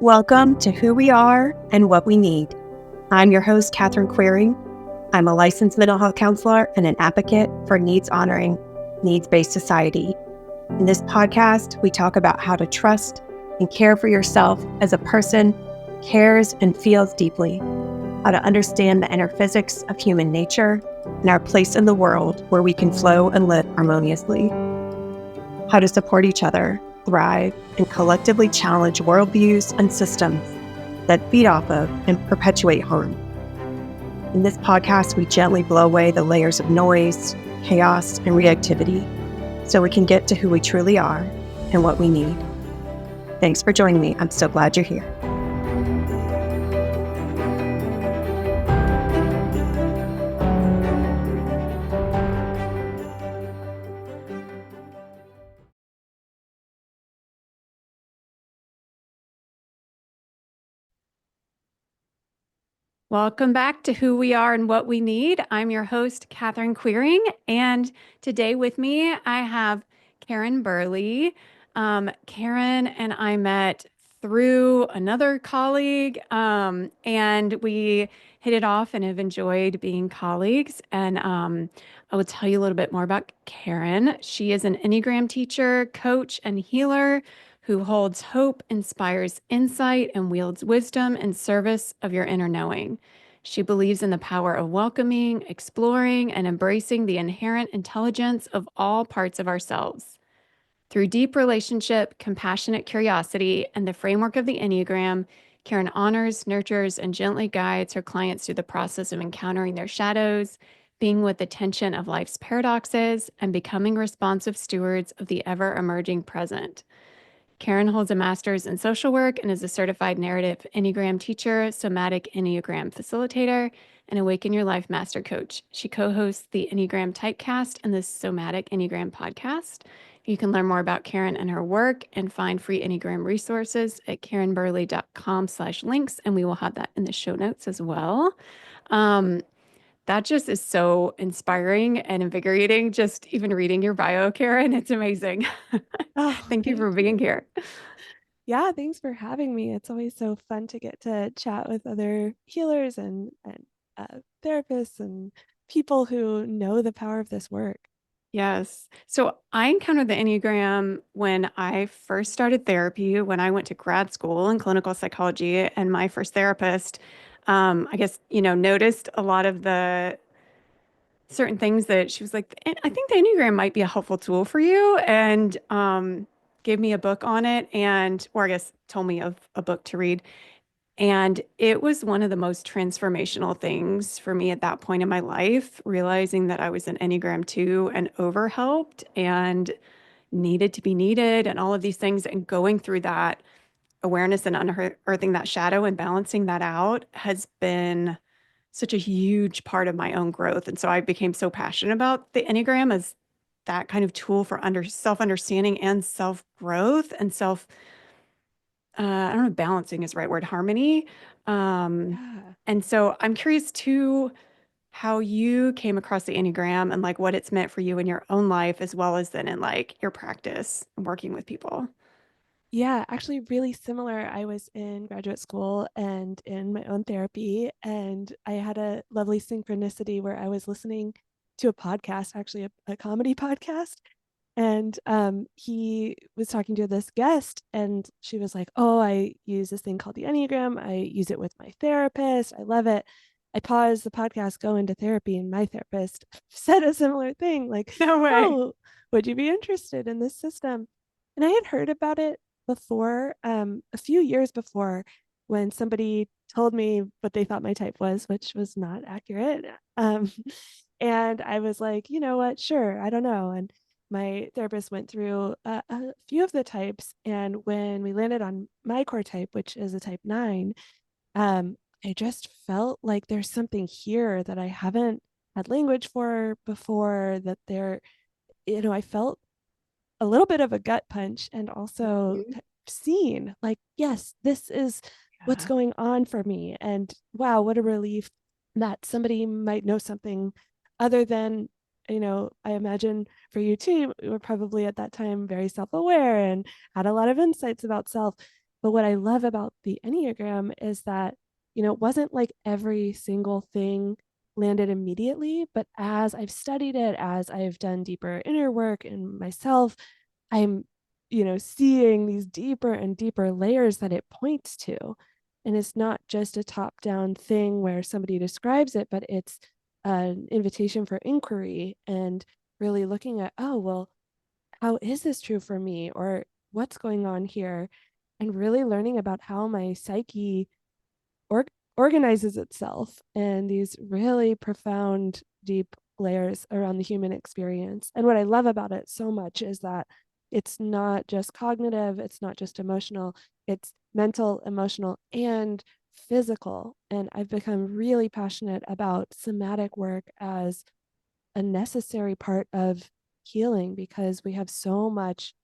Welcome to Who We Are and What We Need. I'm your host, Caryn Berley. I'm a licensed mental health counselor and an advocate for needs-honoring, needs-based society. In this podcast, we talk about how to trust and care for yourself as a person who cares and feels deeply, how to understand the inner physics of human nature and our place in the world where we can flow and live harmoniously, how to support each other, thrive, and collectively challenge worldviews and systems that feed off of and perpetuate harm. In this podcast, we gently blow away the layers of noise, chaos, and reactivity so we can get to who we truly are and what we need. Thanks for joining me. I'm so glad you're here. Welcome back to Who We Are and What We Need. I'm your host, Caryn Berley, and today with me I have Caryn Berley. Caryn and I met through another colleague, and we hit it off and have enjoyed being colleagues. And I will tell you a little bit more about Caryn. She is an Enneagram teacher, coach, and healer who holds hope, inspires insight, and wields wisdom in service of your inner knowing. She believes in the power of welcoming, exploring, and embracing the inherent intelligence of all parts of ourselves. Through deep relationship, compassionate curiosity, and the framework of the Enneagram, Caryn honors, nurtures, and gently guides her clients through the process of encountering their shadows, being with the tension of life's paradoxes, and becoming responsive stewards of the ever-emerging present. Caryn holds a master's in social work and is a certified narrative Enneagram teacher, somatic Enneagram facilitator, and Awaken Your Life master coach. She co-hosts the Enneagram Typecast and the Somatic Enneagram podcast. You can learn more about Caryn and her work and find free Enneagram resources at carynberley.com/links, and we will have that in the show notes as well. That just is so inspiring and invigorating, just even reading your bio, Caryn. It's amazing. Oh, Thank you for being here. yeah, thanks for having me. It's always so fun to get to chat with other healers and therapists and people who know the power of this work. Yes. So I encountered the Enneagram when I first started therapy, when I went to grad school in clinical psychology, and my first therapist, I guess, noticed a lot of the certain things that she was like, I think the Enneagram might be a helpful tool for you, and gave me a book on it, or I guess told me of a book to read. And it was one of the most transformational things for me at that point in my life, realizing that I was an Enneagram 2 and overhelped and needed to be needed and all of these things. And going through that awareness and unearthing that shadow and balancing that out has been such a huge part of my own growth. And so I became so passionate about the Enneagram as that kind of tool for self-understanding and self-growth and I don't know if balancing is the right word, harmony. Yeah. And so I'm curious too how you came across the Enneagram and like what it's meant for you in your own life, as well as then in like your practice and working with people. Yeah, actually really similar. I was in graduate school and in my own therapy, and I had a lovely synchronicity where I was listening to a podcast, actually a comedy podcast. And he was talking to this guest, and she was like, "Oh, I use this thing called the Enneagram. I use it with my therapist. I love it." I paused the podcast, go into therapy, and my therapist said a similar thing, like, No way. "Oh, would you be interested in this system?" And I had heard about it before, a few years before, when somebody told me what they thought my type was, which was not accurate. Um, and I was like, you know what? Sure, I don't know. And my therapist went through a few of the types, and when we landed on my core type, which is a type 9, I just felt like there's something here that I haven't had language for before, that I felt a little bit of a gut punch, and also Mhm. seen, like, yes, this is what's Yeah. going on for me. And wow, what a relief that somebody might know something other than, I imagine for you too, you were probably at that time very self-aware and had a lot of insights about self. But what I love about the Enneagram is that, it wasn't like every single thing landed immediately, but as I've studied it, as I've done deeper inner work in myself, I'm, seeing these deeper and deeper layers that it points to. And it's not just a top down thing where somebody describes it, but it's an invitation for inquiry and really looking at, oh, well, how is this true for me? Or what's going on here? And really learning about how my psyche or organizes itself and these really profound, deep layers around the human experience. And what I love about it so much is that it's not just cognitive, it's not just emotional, it's mental, emotional, and physical. And I've become really passionate about somatic work as a necessary part of healing because we have so much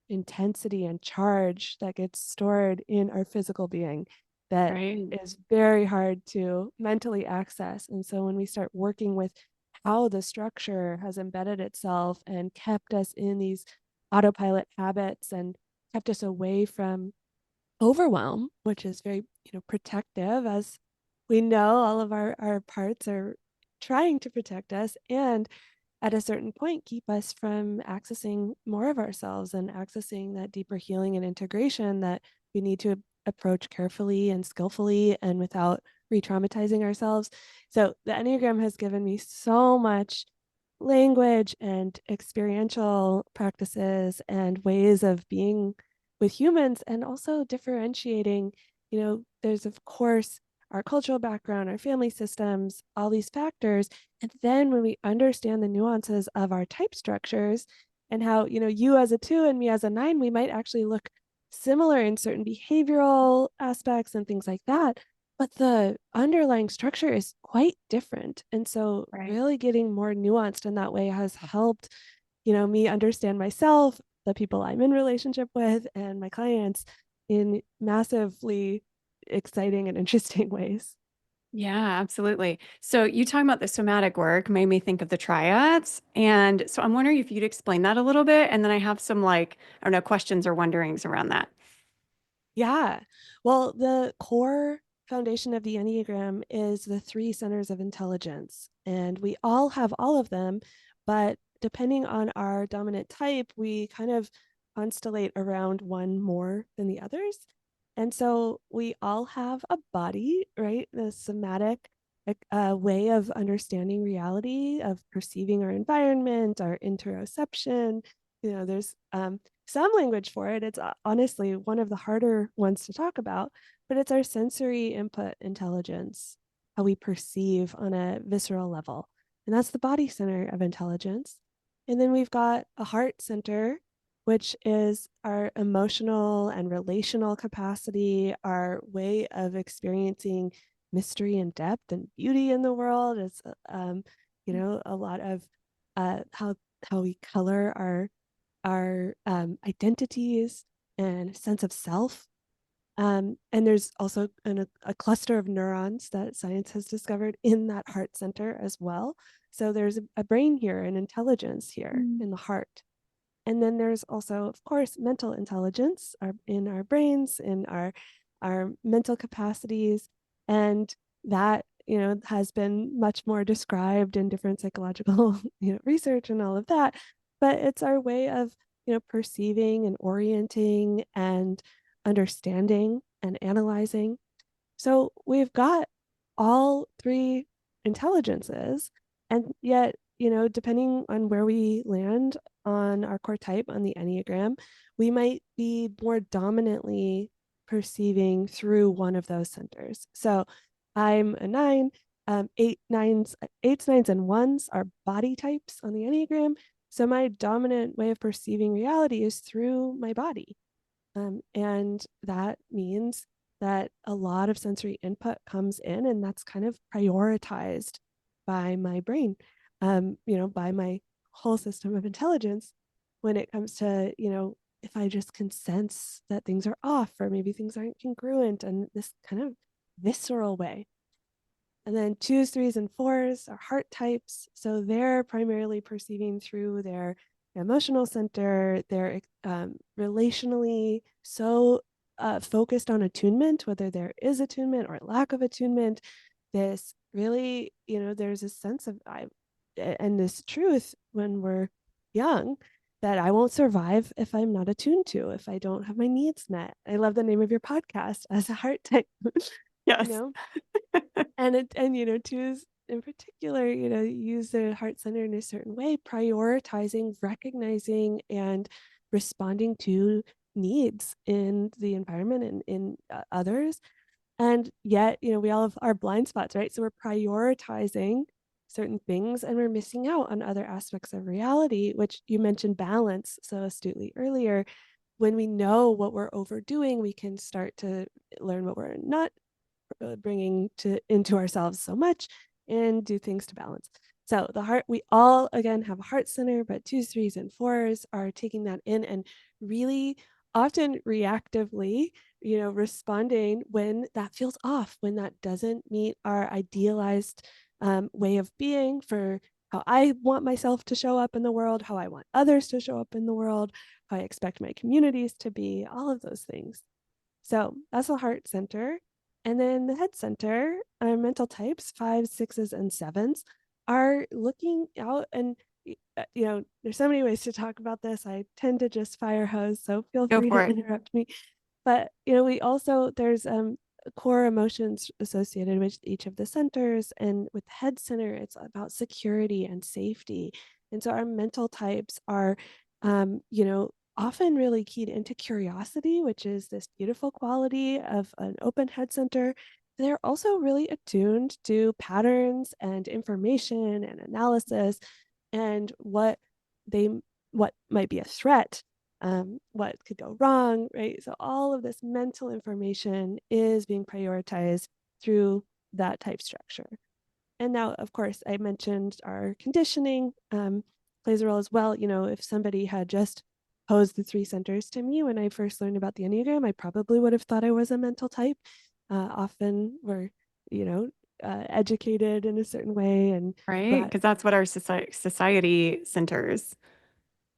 intensity and charge that gets stored in our physical being that Right. is very hard to mentally access. And so when we start working with how the structure has embedded itself and kept us in these autopilot habits and kept us away from overwhelm, which is very, protective, as we know all of our parts are trying to protect us, and at a certain point keep us from accessing more of ourselves and accessing that deeper healing and integration that we need to approach carefully and skillfully and without re-traumatizing ourselves. So the Enneagram has given me so much language and experiential practices and ways of being with humans, and also differentiating, there's of course our cultural background, our family systems, all these factors. And then when we understand the nuances of our type structures and how, you as a 2 and me as a 9, we might actually look similar in certain behavioral aspects and things like that. But the underlying structure is quite different. And so Right. really getting more nuanced in that way has helped, me understand myself, the people I'm in relationship with, and my clients in massively exciting and interesting ways. Yeah, absolutely. So you talking about the somatic work made me think of the triads. And so I'm wondering if you'd explain that a little bit. And then I have some like, I don't know, questions or wonderings around that. Yeah. Well, the core foundation of the Enneagram is the 3 centers of intelligence. And we all have all of them, but depending on our dominant type, we kind of constellate around one more than the others. And so we all have a body, right? The somatic way of understanding reality, of perceiving our environment, our interoception. There's some language for it. It's honestly one of the harder ones to talk about, but it's our sensory input intelligence, how we perceive on a visceral level. And that's the body center of intelligence. And then we've got a heart center, which is our emotional and relational capacity, our way of experiencing mystery and depth and beauty in the world. It's, a lot of how we color our identities and sense of self. And there's also a cluster of neurons that science has discovered in that heart center as well. So there's a brain here, an intelligence here Mm. in the heart. And then there's also, of course, mental intelligence in our brains, in our mental capacities. And that, has been much more described in different psychological, research and all of that. But it's our way of, perceiving and orienting and understanding and analyzing. So we've got all 3 intelligences, and yet, depending on where we land on our core type on the Enneagram, we might be more dominantly perceiving through one of those centers. So I'm a 9, 8s, 9s, and 1s are body types on the Enneagram. So my dominant way of perceiving reality is through my body. And that means that a lot of sensory input comes in, and that's kind of prioritized by my brain, by my whole system of intelligence when it comes to, if I just can sense that things are off or maybe things aren't congruent and this kind of visceral way. And then 2s, 3s, and 4s are heart types. So they're primarily perceiving through their emotional center. They're relationally so focused on attunement, whether there is attunement or lack of attunement. This really, there's a sense of and this truth when we're young that I won't survive if I'm not attuned to, if I don't have my needs met. I love the name of your podcast, As a Heart Type. Yes. And twos in particular, use the heart center in a certain way, prioritizing, recognizing, and responding to needs in the environment and in others. And yet, we all have our blind spots, right? So we're prioritizing certain things and we're missing out on other aspects of reality, which you mentioned balance so astutely earlier. When we know what we're overdoing, we can start to learn what we're not bringing into ourselves so much and do things to balance. So the heart, we all again have a heart center, but twos, threes, and fours are taking that in and really often reactively, responding when that feels off, when that doesn't meet our idealized way of being for how I want myself to show up in the world, how I want others to show up in the world, how I expect my communities to be, all of those things. So that's the heart center. And then the head center, our mental types, fives, sixes, and sevens, are looking out. And, there's so many ways to talk about this. I tend to just fire hose, so feel Go free for to it. interrupt me. But, there's core emotions associated with each of the centers. And with head center, it's about security and safety. And so our mental types are, often really keyed into curiosity, which is this beautiful quality of an open head center. They're also really attuned to patterns and information and analysis and they what might be a threat, what could go wrong, right? So all of this mental information is being prioritized through that type structure. And now, of course, I mentioned our conditioning plays a role as well. If somebody had just posed the three centers to me when I first learned about the Enneagram, I probably would have thought I was a mental type. Often we're, educated in a certain way and Right? brought. Because that's what our society centers.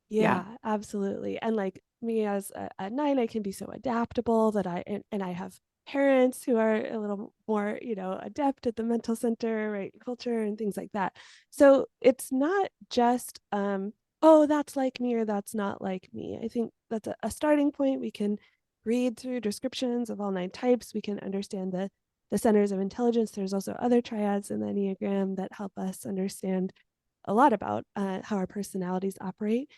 Yeah, absolutely. And like me as a nine, I can be so adaptable that and I have parents who are a little more, adept at the mental center, right? Culture and things like that. So it's not just, oh, that's like me or that's not like me. I think that's a starting point. We can read through descriptions of all nine types. We can understand the centers of intelligence. There's also other triads in the Enneagram that help us understand a lot about how our personalities operate.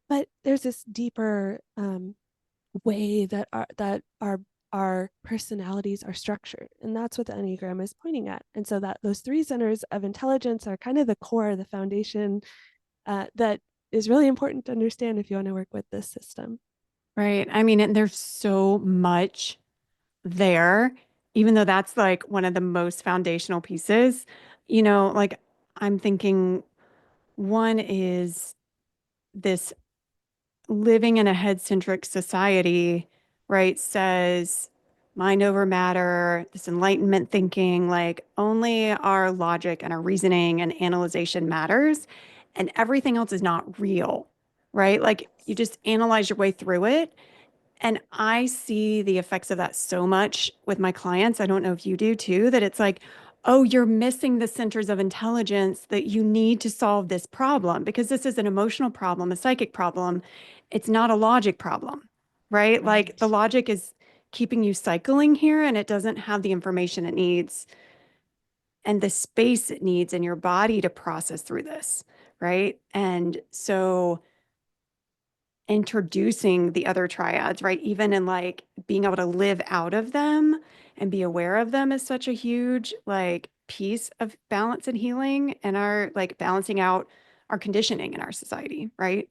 But there's this deeper way that our personalities are structured, and that's what the Enneagram is pointing at. And so that those three centers of intelligence are kind of the core, the foundation that is really important to understand if you want to work with this system. Right. I mean, and there's so much there, even though that's like one of the most foundational pieces. Like I'm thinking one is this living in a head-centric society, right, says mind over matter, this enlightenment thinking, like only our logic and our reasoning and analyzation matters, and everything else is not real, right? Like you just analyze your way through it. And I see the effects of that so much with my clients. I don't know if you do too, that it's like, oh, you're missing the centers of intelligence that you need to solve this problem because this is an emotional problem, a psychic problem. It's not a logic problem, right? Like the logic is keeping you cycling here and it doesn't have the information it needs and the space it needs in your body to process through this, right? And so introducing the other triads, right? Even in like being able to live out of them and be aware of them is such a huge like piece of balance and healing and our like balancing out our conditioning in our society, right?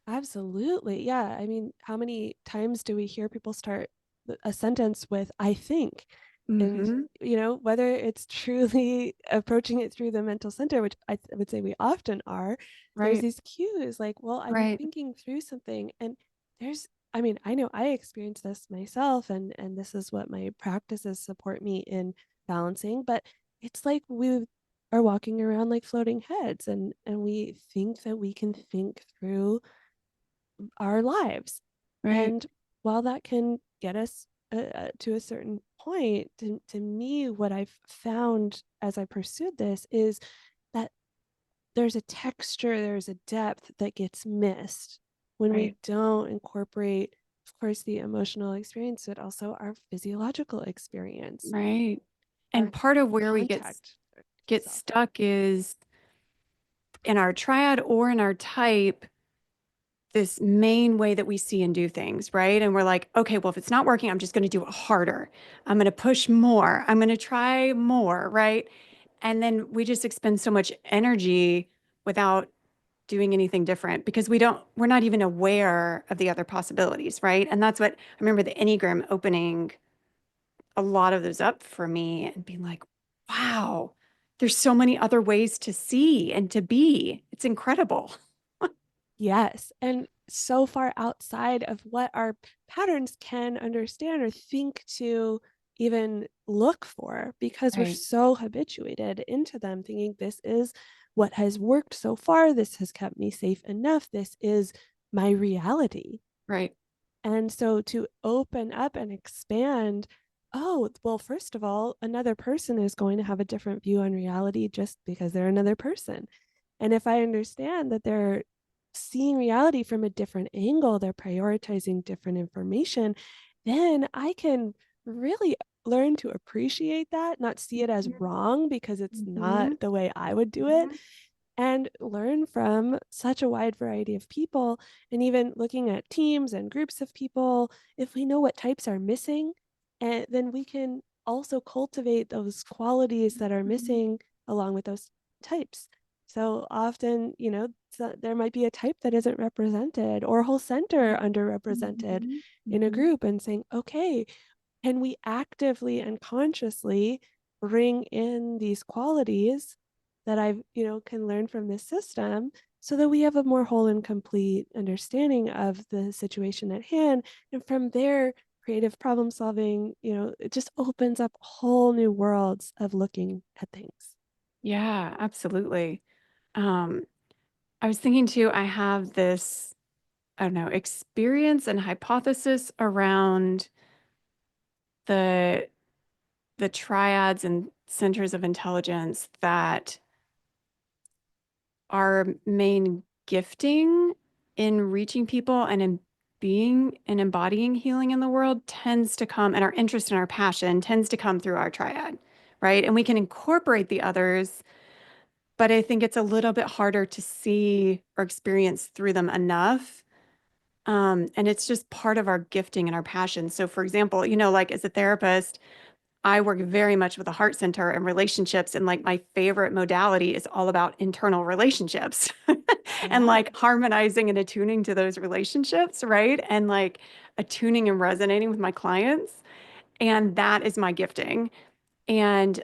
Absolutely. Yeah. I mean, how many times do we hear people start a sentence with, I think? And, Mm-hmm. whether it's truly approaching it through the mental center, which I would say we often are, there's Right. these cues like, well, I'm Right. thinking through something. And I mean, I know I experienced this myself, and this is what my practices support me in balancing, but it's like we are walking around like floating heads and we think that we can think through our lives. Right. And while that can get us to a certain point, to me, what I've found as I pursued this is that there's a texture, there's a depth that gets missed when we Right. don't incorporate, of course, the emotional experience, but also our physiological experience, Right. And our part of where we contact. get So, stuck is in our triad or in our type, this main way that we see and do things, right? And we're like, okay, well, if it's not working, I'm just going to do it harder. I'm going to push more. I'm going to try more, right? And then we just expend so much energy without doing anything different because we're not even aware of the other possibilities, right? And that's what I remember the Enneagram opening a lot of those up for me and being like, wow, there's so many other ways to see and to be. It's incredible. yes, and so far outside of what our patterns can understand or think to even look for, because we're Right, so habituated into them, thinking this is what has worked so far, this has kept me safe enough, this is my reality. right, And so to open up and expand, oh, well, first of all, another person is going to have a different view on reality just because they're another person. And if I understand that they're seeing reality from a different angle, they're prioritizing different information, then I can really learn to appreciate that, not see it as wrong because it's mm-hmm. not the way I would do it, and learn from such a wide variety of people. And even looking at teams and groups of people, if we know what types are missing, and then we can also cultivate those qualities that are missing along with those types. So often, there might be a type that isn't represented or a whole center underrepresented Mm-hmm. in a Mm-hmm. group, and saying, okay, can we actively and consciously bring in these qualities that I've, can learn from this system, so that we have a more whole and complete understanding of the situation at hand. And from there, creative problem solving, it just opens up whole new worlds of looking at things. Yeah, absolutely. Um, I was thinking too, I have this, I don't know, experience and hypothesis around the the triads and centers of intelligence that our main gifting in reaching people and in being and embodying healing in the world tends to come, and our interest and our passion tends to come through our triad, right? And we can incorporate the others, but I think it's a little bit harder to see or experience through them enough. And it's just part of our gifting and our passion. So, for example, like as a therapist, I work very much with the heart center and relationships. And like my favorite modality is all about internal relationships and Yeah. like harmonizing and attuning to those relationships, right? And like attuning and resonating with my clients. And that is my gifting. And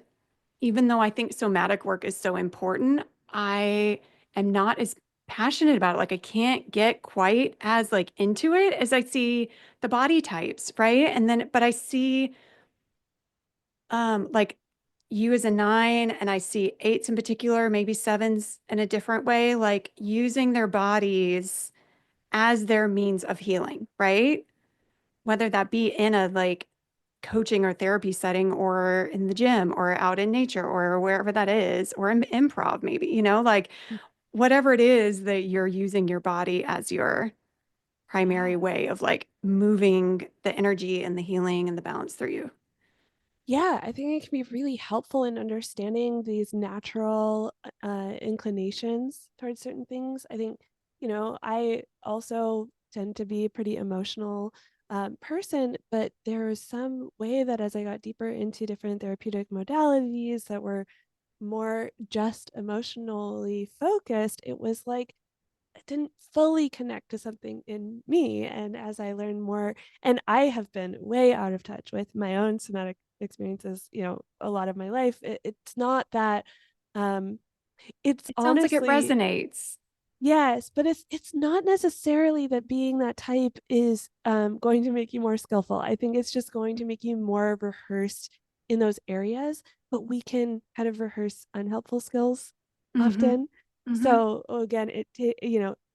even though I think somatic work is so important, I am not as passionate about it. Like I can't get quite as like into it as I see the body types, right? And then, but I see like you as a nine, and I see eights in particular, maybe sevens in a different way, like using their bodies as their means of healing, right? Whether that be in a like coaching or therapy setting or in the gym or out in nature or wherever that is, or in improv, maybe, like whatever it is that you're using your body as your primary Yeah. way of like moving the energy and the healing and the balance through you. Yeah, I think it can be really helpful in understanding these natural inclinations towards certain things. I think, I also tend to be a pretty emotional person, but there was some way that as I got deeper into different therapeutic modalities that were more just emotionally focused, it was like I didn't fully connect to something in me. And as I learned more, and I have been way out of touch with my own somatic experiences, a lot of my life. It's not that, um, it's It sounds like it honestly, resonates. yes, but it's not necessarily that being that type is going to make you more skillful. I think it's just going to make you more rehearsed in those areas, but we can kind of rehearse unhelpful skills Mm-hmm. often. Mm-hmm. So again,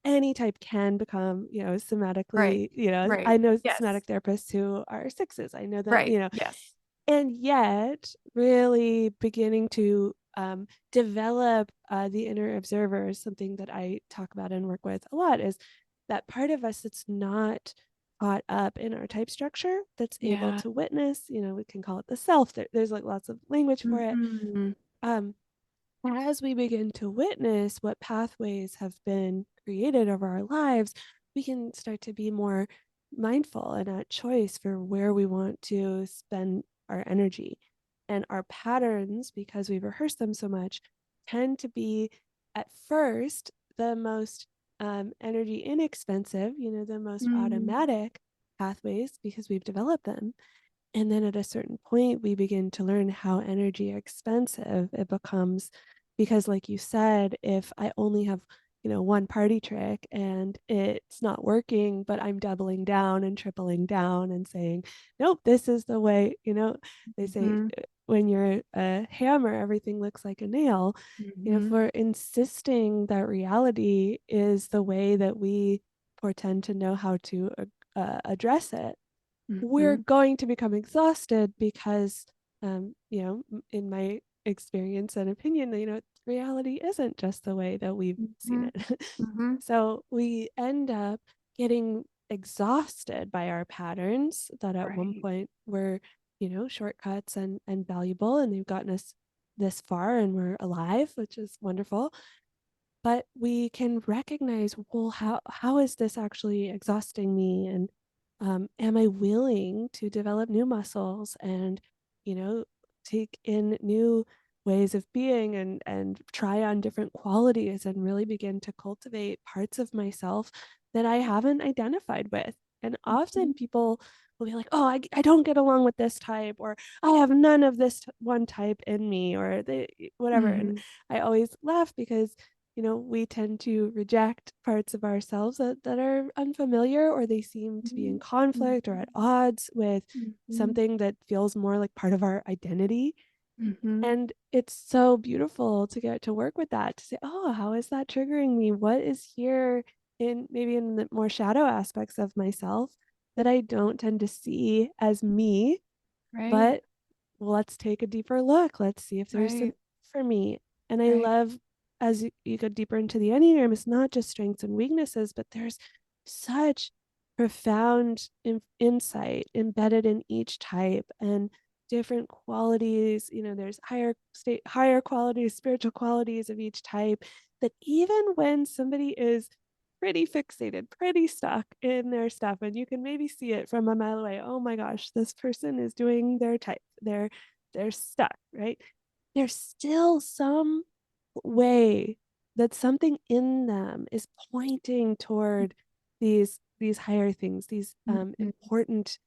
any type can become, Right. somatically, Right. I know Yes. somatic therapists who are sixes. I know that, Right. Yes. and yet really beginning to develop the inner observer is something that I talk about and work with a lot, is that part of us that's not caught up in our type structure, that's able Yeah. to witness, we can call it the self. There's like lots of language for it. Mhm. Um, as we begin to witness what pathways have been created over our lives, we can start to be more mindful and at choice for where we want to spend our energy. And our patterns, because we've rehearsed them so much, tend to be at first the most energy inexpensive, the most Mm. automatic pathways because we've developed them. And then at a certain point, we begin to learn how energy expensive it becomes. Because, like you said, if I only have, one party trick and it's not working, but I'm doubling down and tripling down and saying, nope, this is the way, they say Mhm. when you're a hammer, everything looks like a nail. If Mhm. we're insisting that reality is the way that we portend to know how to address it, we're Mhm. going to become exhausted because, in my experience and opinion, reality isn't just the way that we've seen Mhm. it. Mhm. So we end up getting exhausted by our patterns that at one Right. point were, shortcuts and valuable, and they've gotten us this far and we're alive, which is wonderful. But we can recognize, well, how is this actually exhausting me? And am I willing to develop new muscles and, you know, take in new ways of being and try on different qualities and really begin to cultivate parts of myself that I haven't identified with? And often Mhm. people will be like, oh, I don't get along with this type, or I have none of this one type in me, or whatever. And Mhm. I always laugh because we tend to reject parts of ourselves that are unfamiliar, or they seem to be in Mhm. conflict or at odds with Mhm. something that feels more like part of our identity. Mhm. And it's so beautiful to get to work with that, to say, oh, how is that triggering me? What is here in maybe in the more shadow aspects of myself that I don't tend to see as me, Right. but let's take a deeper look. Let's see if there's some Right. for me. And I Right. love, as you go deeper into the Enneagram, it's not just strengths and weaknesses, but there's such profound insight embedded in each type and different qualities. There's higher qualities, spiritual qualities of each type, that even when somebody is pretty fixated, pretty stuck in their stuff, and you can maybe see it from a mile away. Oh my gosh, this person is doing their type. They're stuck, right? There's still some way that something in them is pointing toward these higher things, these Mhm. important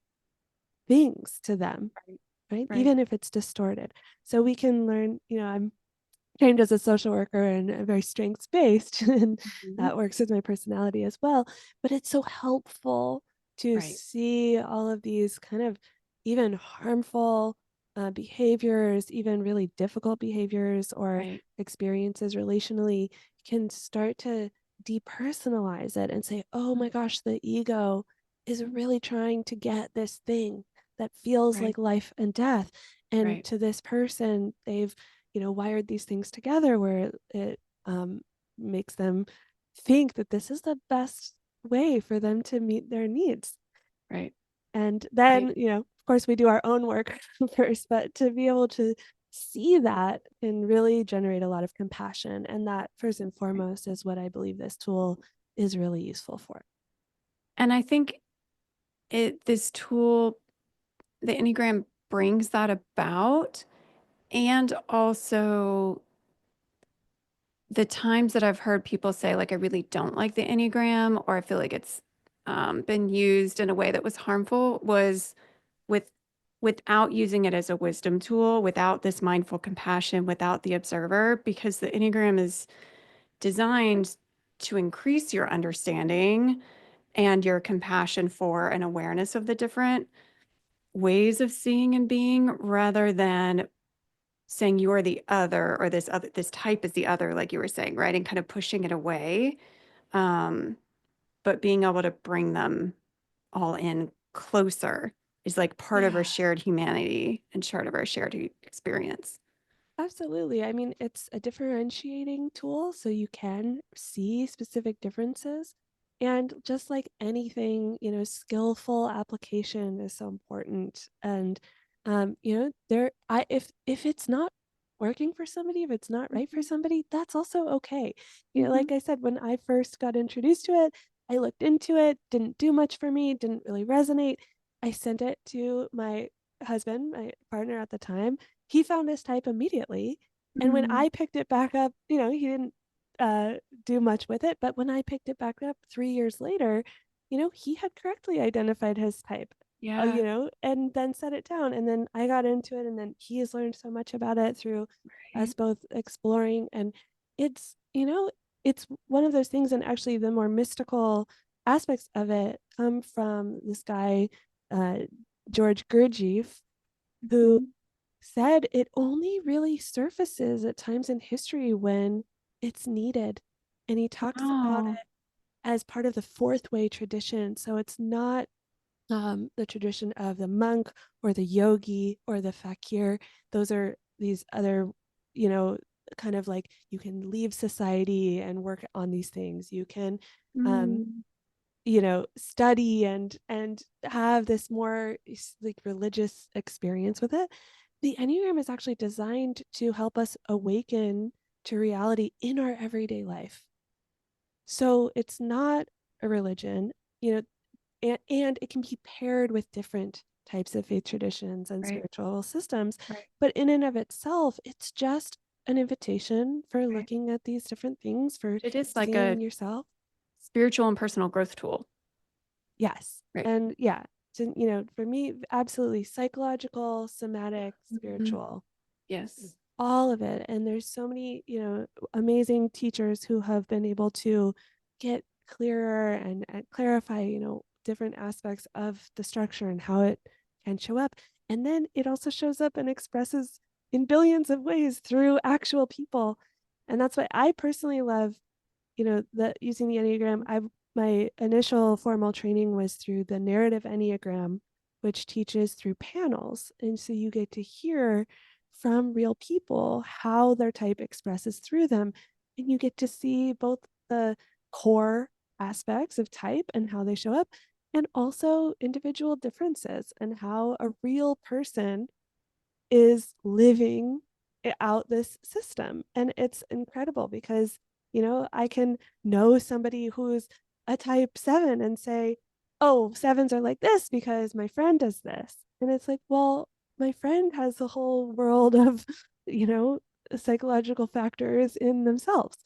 things to them, Right. right? Right. Even if it's distorted. So we can learn, I'm trained as a social worker and very strengths based, and Mhm. that works with my personality as well. But it's so helpful to Right. see all of these kind of even harmful behaviors, even really difficult behaviors or Right. experiences relationally, can start to depersonalize it and say, oh my gosh, the ego is really trying to get this thing that feels Right. like life and death. And Right. to this person, they've wired these things together where it makes them think that this is the best way for them to meet their needs. Right. And Right. then, of course, we do our own work first, but to be able to see that can really generate a lot of compassion. And that, first and Right. foremost, is what I believe this tool is really useful for. And I think this tool, the Enneagram, brings that about. And also the times that I've heard people say, like, I really don't like the Enneagram, or I feel like it's been used in a way that was harmful, was with without using it as a wisdom tool, without this mindful compassion, without the observer, because the Enneagram is designed to increase your understanding and your compassion for and awareness of the different ways of seeing and being, rather than saying you're the other, or this type is the other, like you were saying, right? And kind of pushing it away. But being able to bring them all in closer is like part of our Yeah. shared humanity and part of our shared experience. Absolutely. I mean, it's a differentiating tool, so you can see specific differences. And just like anything, skillful application is so important. And if it's not working for somebody, if it's not right for somebody, that's also okay. Mhm. Like I said, when I first got introduced to it, I looked into it, didn't do much for me, didn't really resonate. I sent it to my husband, my partner at the time. He found his type immediately. And when Mm. I picked it back up, he didn't uh, do much with it. But when I picked it back up 3 years later, he had correctly identified his type, Yeah. and then set it down. And then I got into it. And then he has learned so much about it through us Right. both exploring. And it's one of those things. And actually, the more mystical aspects of it come from this guy, uh, George Gurdjieff, who Mhm. said it only really surfaces at times in history when it's needed. And he talks about Wow. it as part of the fourth way tradition. So it's not the tradition of the monk or the yogi or the fakir. Those are these other, you know, kind of like you can leave society and work on these things. You can Mm. study and have this more like religious experience with it. The Enneagram is actually designed to help us awaken to reality in our everyday life. So it's not a religion, you know, and it can be paired with different types of faith traditions and Right. spiritual systems. Right. But in and of itself, it's just an invitation for Right. looking at these different things, for It is like a seeing yourself. spiritual and personal growth tool. Yes. Right. And yeah, so, for me, absolutely psychological, somatic, Mhm. spiritual, Yes. all of it. And there's so many, amazing teachers who have been able to get clearer and clarify, different aspects of the structure and how it can show up. And then it also shows up and expresses in billions of ways through actual people. And that's why I personally love the using the Enneagram. My initial formal training was through the narrative Enneagram, which teaches through panels. And so you get to hear from real people how their type expresses through them. And you get to see both the core aspects of type and how they show up, and also individual differences and how a real person is living out this system. And it's incredible because, I can know somebody who's a type 7 and say, oh, sevens are like this because my friend does this. And it's like, well, my friend has a whole world of, you know, psychological factors in themselves.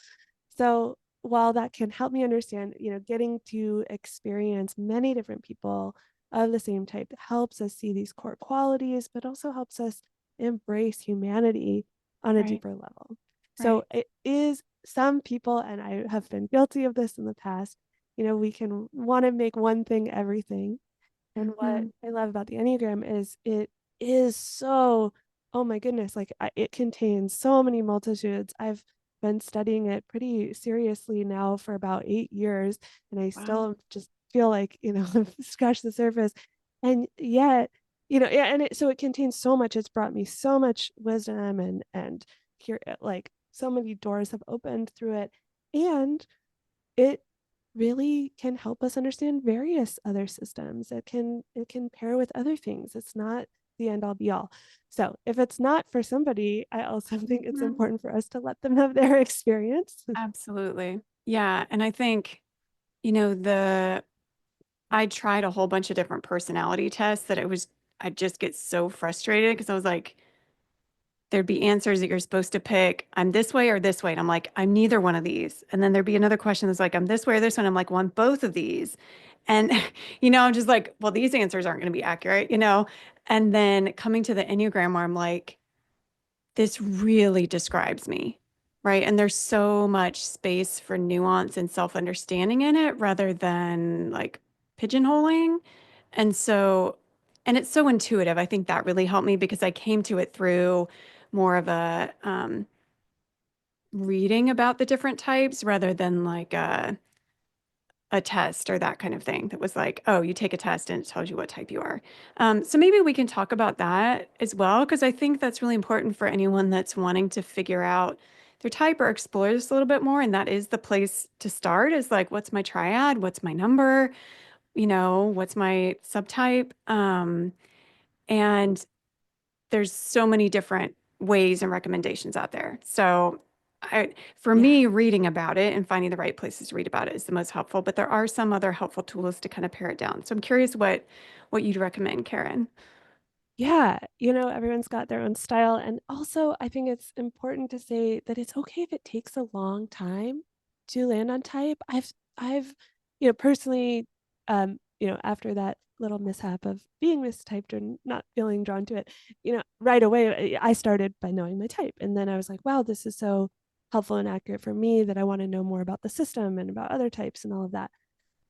So while that can help me understand, getting to experience many different people of the same type helps us see these core qualities, but also helps us embrace humanity on a Right. deeper level. So Right. it is some people, and I have been guilty of this in the past, we can want to make one thing everything. And what Mhm. I love about the Enneagram is it is so, oh my goodness, like it contains so many multitudes. I've been studying it pretty seriously now for about 8 years, and I Wow. still just feel like, I've scratched the surface. And yet, yeah, and so it contains so much. It's brought me so much wisdom and here, like so many doors have opened through it. And it really can help us understand various other systems. It can pair with other things. It's not the end all be all. So if it's not for somebody, I also think it's Mhm. important for us to let them have their experience. Absolutely. Yeah. And I think, you know, the I tried a whole bunch of different personality tests that I just get so frustrated because I was like, there'd be answers that you're supposed to pick. I'm this way or this way. And I'm like, I'm neither one of these. And then there'd be another question that's like, I'm this way or this one. I'm like, well, I'm both of these. And, I'm just like, well, these answers aren't going to be accurate. And then coming to the Enneagram where I'm like, this really describes me, right? And there's so much space for nuance and self-understanding in it rather than like pigeonholing. And so, and it's so intuitive. I think that really helped me because I came to it through more of a reading about the different types rather than like a test or that kind of thing that was like, oh, you take a test and it tells you what type you are. So maybe we can talk about that as well, because I think that's really important for anyone that's wanting to figure out their type or explore this a little bit more. And that is the place to start is like, what's my triad? What's my number? What's my subtype? And there's so many different ways and recommendations out there. So for Yeah. me, reading about it and finding the right places to read about it is the most helpful, but there are some other helpful tools to kind of pare it down. So I'm curious what you'd recommend, Caryn. Yeah, everyone's got their own style. And also, I think it's important to say that it's okay if it takes a long time to land on type. I've, personally, after that little mishap of being mistyped or not feeling drawn to it, right away, I started by knowing my type. And then I was like, wow, this is so helpful and accurate for me that I want to know more about the system and about other types and all of that.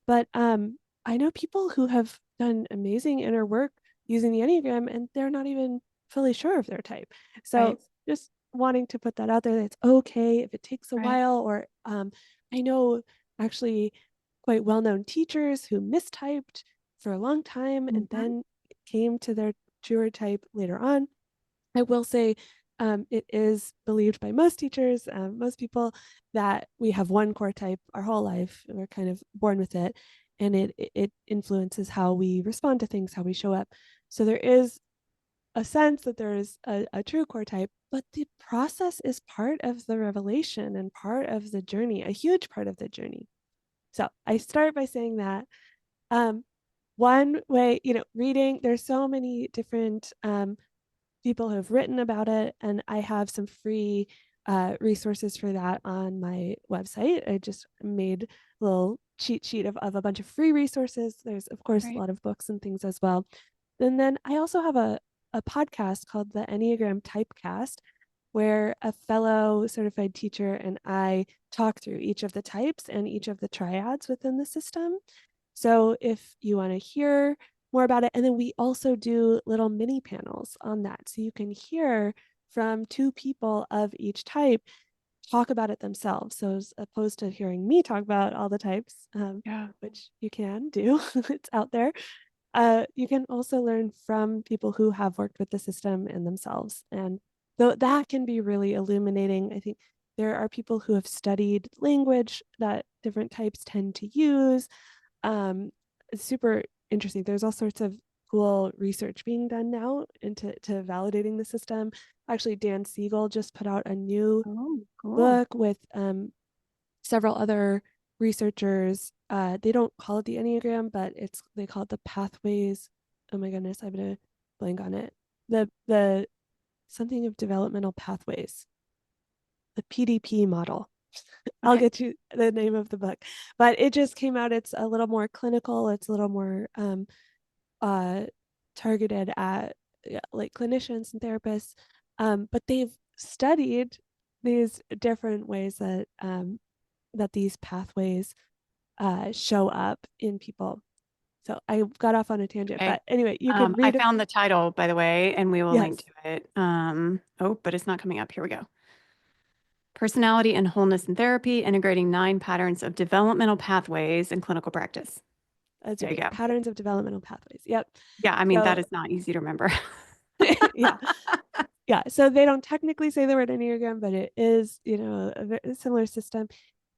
But I know people who have done amazing inner work using the Enneagram and they're not even fully sure of their type. So Right, just wanting to put that out there that it's okay if it takes a right. while. Or I know actually quite well-known teachers who mistyped for a long time and Mhm. then came to their truer type later on. I will say it is believed by most teachers, most people, that we have one core type our whole life. We're kind of born with it, and it influences how we respond to things, how we show up. So there is a sense that there is a true core type, but the process is part of the revelation and part of the journey, a huge part of the journey. So I start by saying that one way, reading, there's so many different people have written about it, and I have some free resources for that on my website. I just made a little cheat sheet of a bunch of free resources. There's, of course, a Right. lot of books and things as well. And then I also have a podcast called the Enneagram Typecast, where a fellow certified teacher and I talk through each of the types and each of the triads within the system. So if you want to hear more about it, and then we also do little mini panels on that. So you can hear from two people of each type talk about it themselves. So as opposed to hearing me talk about all the types, Yeah. which you can do, it's out there. You can also learn from people who have worked with the system and themselves. And though that can be really illuminating, I think there are people who have studied language that different types tend to use. It's super interesting. There's all sorts of cool research being done now into to validating the system. Actually, Dan Siegel just put out a new Oh, cool. book with several other researchers. They don't call it the Enneagram, but they call it the pathways. Oh my goodness, I'm gonna blank on it. The something of developmental pathways, the PDP model. I'll Okay. get you the name of the book, but it just came out. It's a little more clinical. It's a little more uh, targeted at, yeah, like clinicians and therapists. But they've studied these different ways that these pathways show up in people. So I got off on a tangent, Okay. but anyway, you could I read. found the title, by the way, and we will link Yes, to it. Oh, but it's not coming up. Here we go. Personality and Wholeness in Therapy, integrating 9 patterns of developmental pathways in clinical practice. that's There you right. go. Patterns of developmental pathways. Yep. Yeah, I mean, that So is not easy to remember. yeah, yeah. So they don't technically say the word Enneagram, but it is, a very similar system.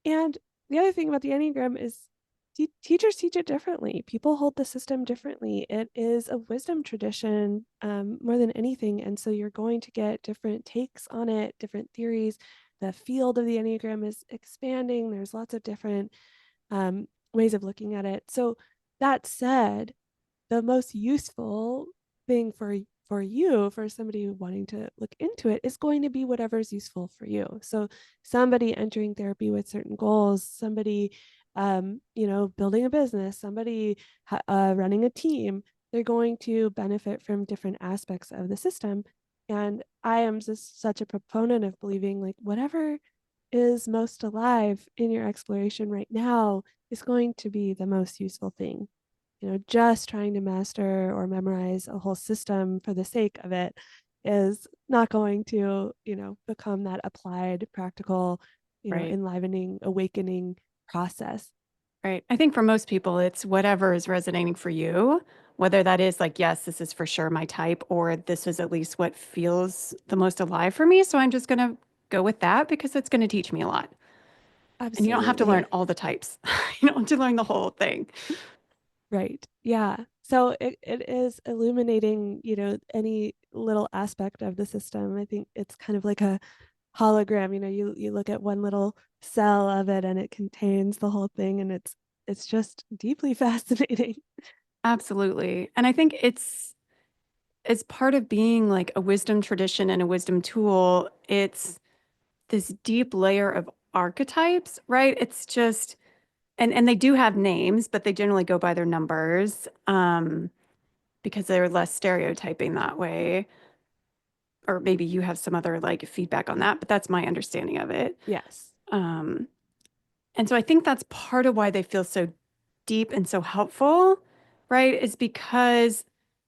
And the other thing about the Enneagram is teachers teach it differently. People hold the system differently. It is a wisdom tradition more than anything. And so you're going to get different takes on it, different theories. The field of the Enneagram is expanding. There's lots of different ways of looking at it. So that said, the most useful thing for you, for somebody wanting to look into it, is going to be whatever's useful for you. So somebody entering therapy with certain goals, somebody building a business, somebody running a team, they're going to benefit from different aspects of the system. And I am just such a proponent of believing like whatever is most alive in your exploration right now is going to be the most useful thing. Just trying to master or memorize a whole system for the sake of it is not going to, become that applied, practical, Right. enlivening, awakening process. Right. I think for most people, it's whatever is resonating for you, whether that is like, yes, this is for sure my type, or this is at least what feels the most alive for me. So I'm just going to go with that because it's going to teach me a lot. And you don't have to Absolutely. learn all the types. You don't have to learn the whole thing. Right. Yeah. So it is illuminating, any little aspect of the system. I think it's kind of like a hologram, you look at one little cell of it and it contains the whole thing, and it's just deeply fascinating. Absolutely. And I think it's part of being like a wisdom tradition and a wisdom tool. It's this deep layer of archetypes, right? It's just and they do have names, but they generally go by their numbers, because they're less stereotyping that way. Or maybe you have some other like feedback on that, but that's my understanding of it. Yes. Um, and so I think that's part of why they feel so deep and so helpful, right? Is because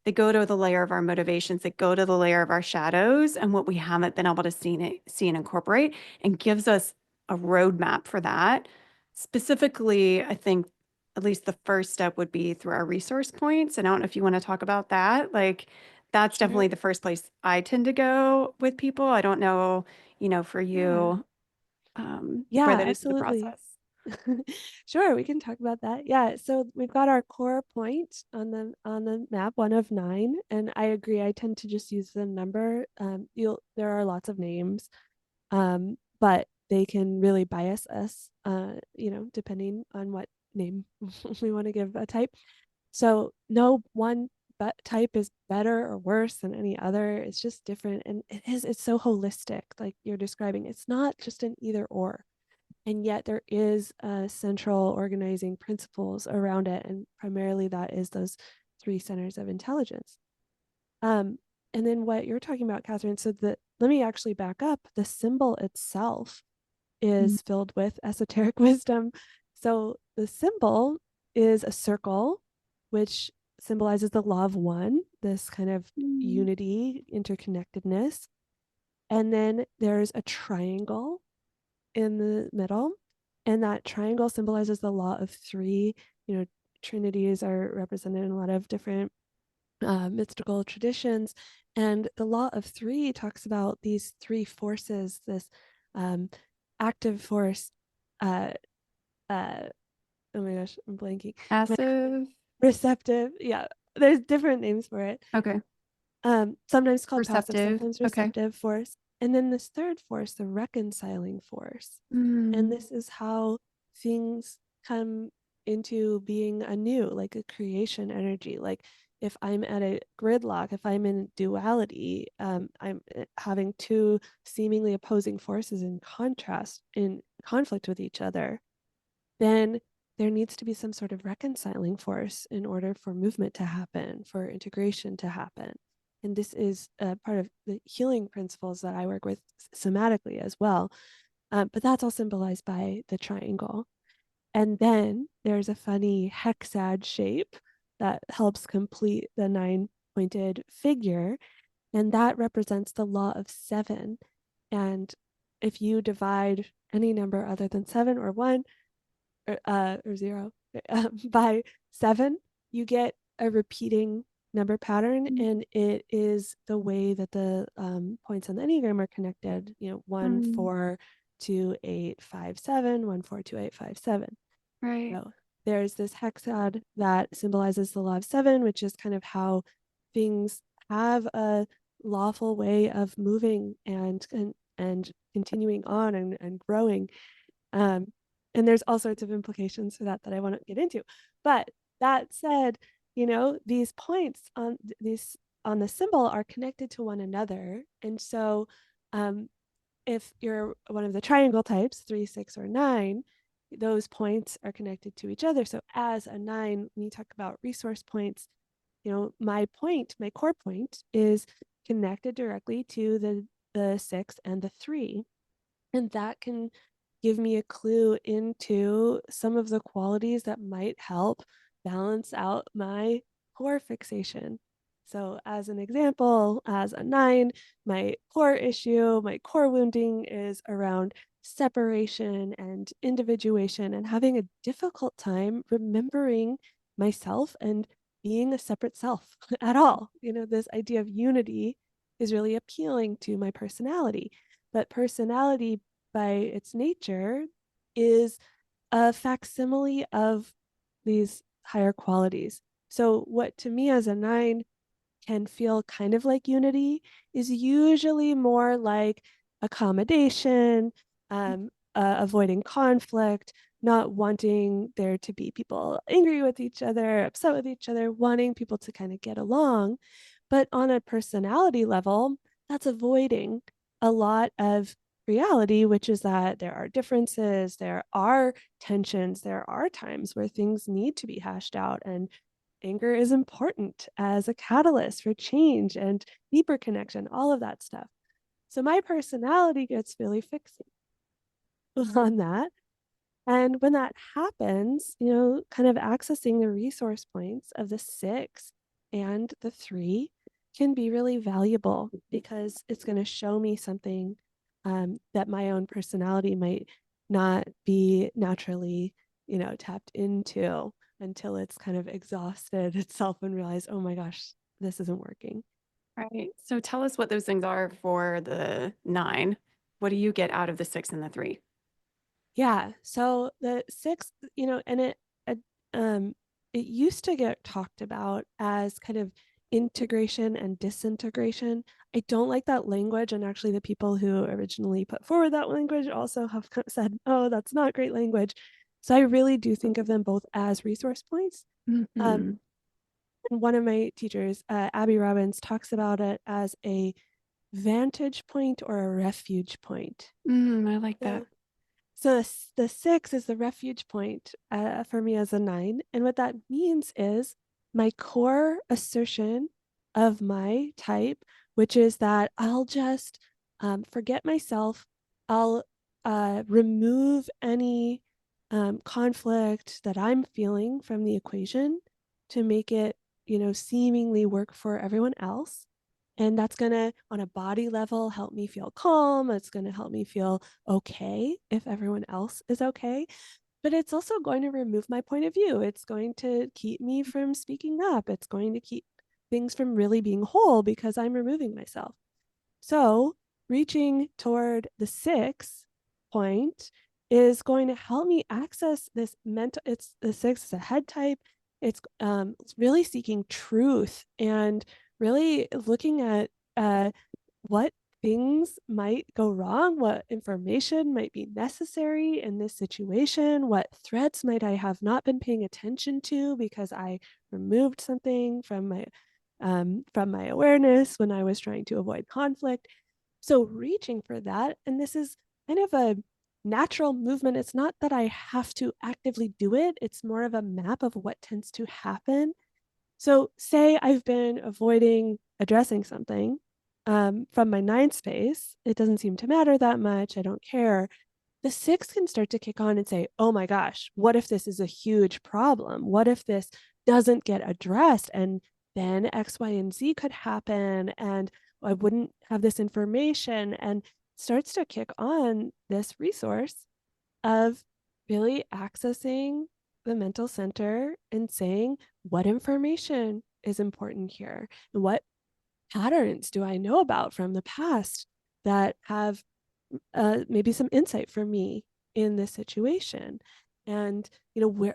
they go to the layer of our motivations, they go to the layer of our shadows and what we haven't been able to see and incorporate, and gives us a roadmap for that. Specifically, I think at least the first step would be through our resource points. And I don't know if you want to talk about that. Like, that's Sure. definitely the first place I tend to go with people. I don't know, for Yeah. you, where Yeah, that is in the absolutely. process. Sure, we can talk about that. Yeah, so we've got our core point on the map, 1 of 9, and I agree. I tend to just use the number. You'll There are lots of names, but they can really bias us, depending on what name we want to give a type. So no one but type is better or worse than any other. It's just different, and it's so holistic, like you're describing. It's not just an either or, and yet there is central organizing principles around it, and primarily that is those 3 centers of intelligence. um and then what you're talking about, Catherine, so let me actually back up. The symbol itself Mm. is filled with esoteric wisdom. So the symbol is a circle, which symbolizes the law of one, this kind of Mm. unity, interconnectedness. And then there's a triangle in the middle, and that triangle symbolizes the law of three. Trinities are represented in a lot of different mystical traditions, and the law of three talks about these three forces, this um, active force, uh, uh, oh my gosh, I'm blanking. Passive. Receptive, yeah, there's different names for it. Okay. Sometimes called passive, Receptive. sometimes Okay. receptive force. And then this third force, the reconciling force. And Mm. this is how things come into being anew, like a creation energy. Like if I'm at a gridlock, if I'm in duality, I'm having two seemingly opposing forces in contrast, in conflict with each other, then there needs to be some sort of reconciling force in order for movement to happen, for integration to happen. And this is part of the healing principles that I work with somatically as well. But that's all symbolized by the triangle. And then there's a funny hexad shape that helps complete the 9-pointed figure. And that represents the law of 7. And if you divide any number other than 7 or 1, or 0, by 7, you get a repeating number pattern, and it is the way that the points on the Enneagram are connected. 1 Mm. 4 2 8 5 7, 1 4 2 8 5 7. Right. So there's this hexad that symbolizes the law of 7, which is kind of how things have a lawful way of moving and continuing on and growing. um, and there's all sorts of implications for that I want to get into. But that said, these points on the symbol are connected to one another. And so um, if you're one of the triangle types, 3, 6, or 9, those points are connected to each other. So as a 9, when you talk about resource points, my core point is connected directly to the 6 and the 3. And that can give me a clue into some of the qualities that might help balance out my core fixation. So, as an example, as a 9, my core wounding is around separation and individuation and having a difficult time remembering myself and being a separate self at all. This idea of unity is really appealing to my personality, but personality by its nature is a facsimile of these higher qualities. So what to me as a 9 can feel kind of like unity is usually more like accommodation, avoiding conflict, not wanting there to be people angry with each other, upset with each other, wanting people to kind of get along. But on a personality level, that's avoiding a lot of reality, which is that there are differences, there are tensions, there are times where things need to be hashed out, and anger is important as a catalyst for change and deeper connection, all of that stuff. So my personality gets really fixated on that. And when that happens, kind of accessing the resource points of the 6 and the 3 can be really valuable because it's going to show me something that my own personality might not be naturally, tapped into until it's kind of exhausted itself and realize, oh my gosh, this isn't working. Right. So tell us what those things are for the 9. What do you get out of the 6 and the 3? Yeah. So the 6, and it used to get talked about as kind of integration and disintegration. I don't like that language. And actually, the people who originally put forward that language also have said, oh, that's not great language. So I really do think of them both as resource points. Mm-hmm. And one of my teachers, Abby Robbins, talks about it as a vantage point or a refuge point. I like that. So the 6 is the refuge point for me as a 9. And what that means is my core assertion of my type, which is that I'll just forget myself. I'll remove any conflict that I'm feeling from the equation to make it, seemingly work for everyone else. And that's going to, on a body level, help me feel calm. It's going to help me feel okay if everyone else is okay. But it's also going to remove my point of view. It's going to keep me from speaking up. It's going to keep things from really being whole because I'm removing myself. So reaching toward the 6 point is going to help me access this mental, it's the 6 is a head type. It's really seeking truth and really looking at what things might go wrong, what information might be necessary in this situation, what threats might I have not been paying attention to because I removed something from my awareness when I was trying to avoid conflict. So reaching for that, and this is kind of a natural movement. It's not that I have to actively do it. It's more of a map of what tends to happen. So say I've been avoiding addressing something from my 9 space. It doesn't seem to matter that much. I don't care. The 6 can start to kick on and say, oh my gosh, what if this is a huge problem? What if this doesn't get addressed? And then X, Y, and Z could happen. And I wouldn't have this information. And starts to kick on this resource of really accessing the mental center and saying, what information is important here? And what patterns do I know about from the past that have maybe some insight for me in this situation? And,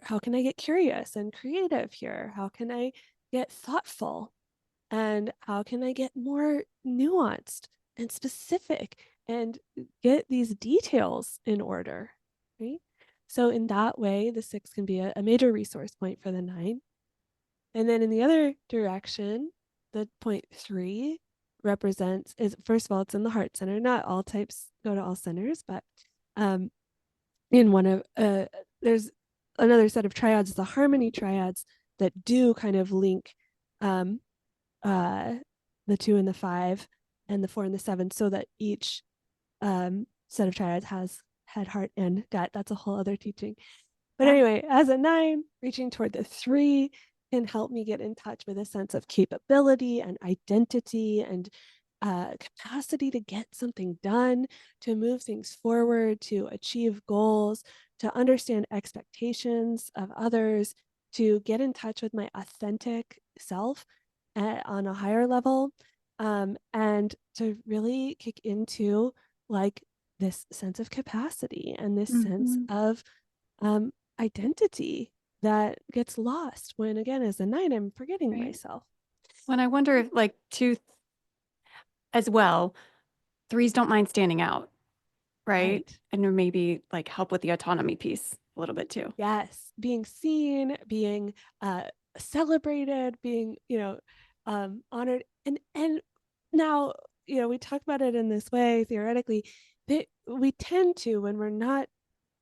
how can I get curious and creative here? How can I get thoughtful? And how can I get more nuanced and specific and get these details in order, right? So in that way, the 6 can be a major resource point for the 9. And then in the other direction, the point 3 is, first of all, it's in the heart center. Not all types go to all centers, but in one of, there's another set of triads, the harmony triads, that do kind of link the 2 and the 5 and the 4 and the 7, so that each set of triads has head, heart, and gut. That's a whole other teaching. But anyway, as a 9, reaching toward the 3 can help me get in touch with a sense of capability and identity and capacity to get something done, to move things forward, to achieve goals, to understand expectations of others, to get in touch with my authentic self on a higher level, and to really kick into like this sense of capacity and this sense Mhm. of identity that gets lost when, again, as a nine, I'm forgetting Right. myself. When I wonder if like two as well, threes don't mind standing out, right? Right. And maybe like help with the autonomy piece a little bit too. Yes, being seen, being celebrated, being honored, and now we talk about it in this way theoretically that we tend to, when we're not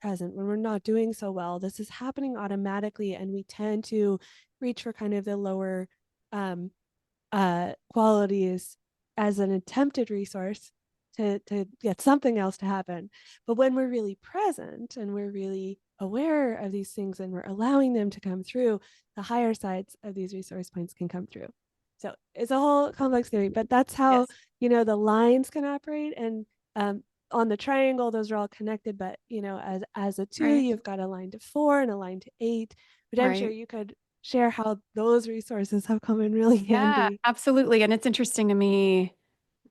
present, when we're not doing so well, this is happening automatically, and we tend to reach for kind of the lower um, qualities as an attempted resource to get something else to happen. But when we're really present and we're really aware of these things and we're allowing them to come through, the higher sides of these resource points can come through. So it's a whole complex theory, but that's how Yes. the lines can operate. And on the triangle, those are all connected. But as a two, Right. you've got a line to four and a line to eight. But I'm sure Right. you could share how those resources have come in really Yeah, handy. absolutely. And it's interesting to me,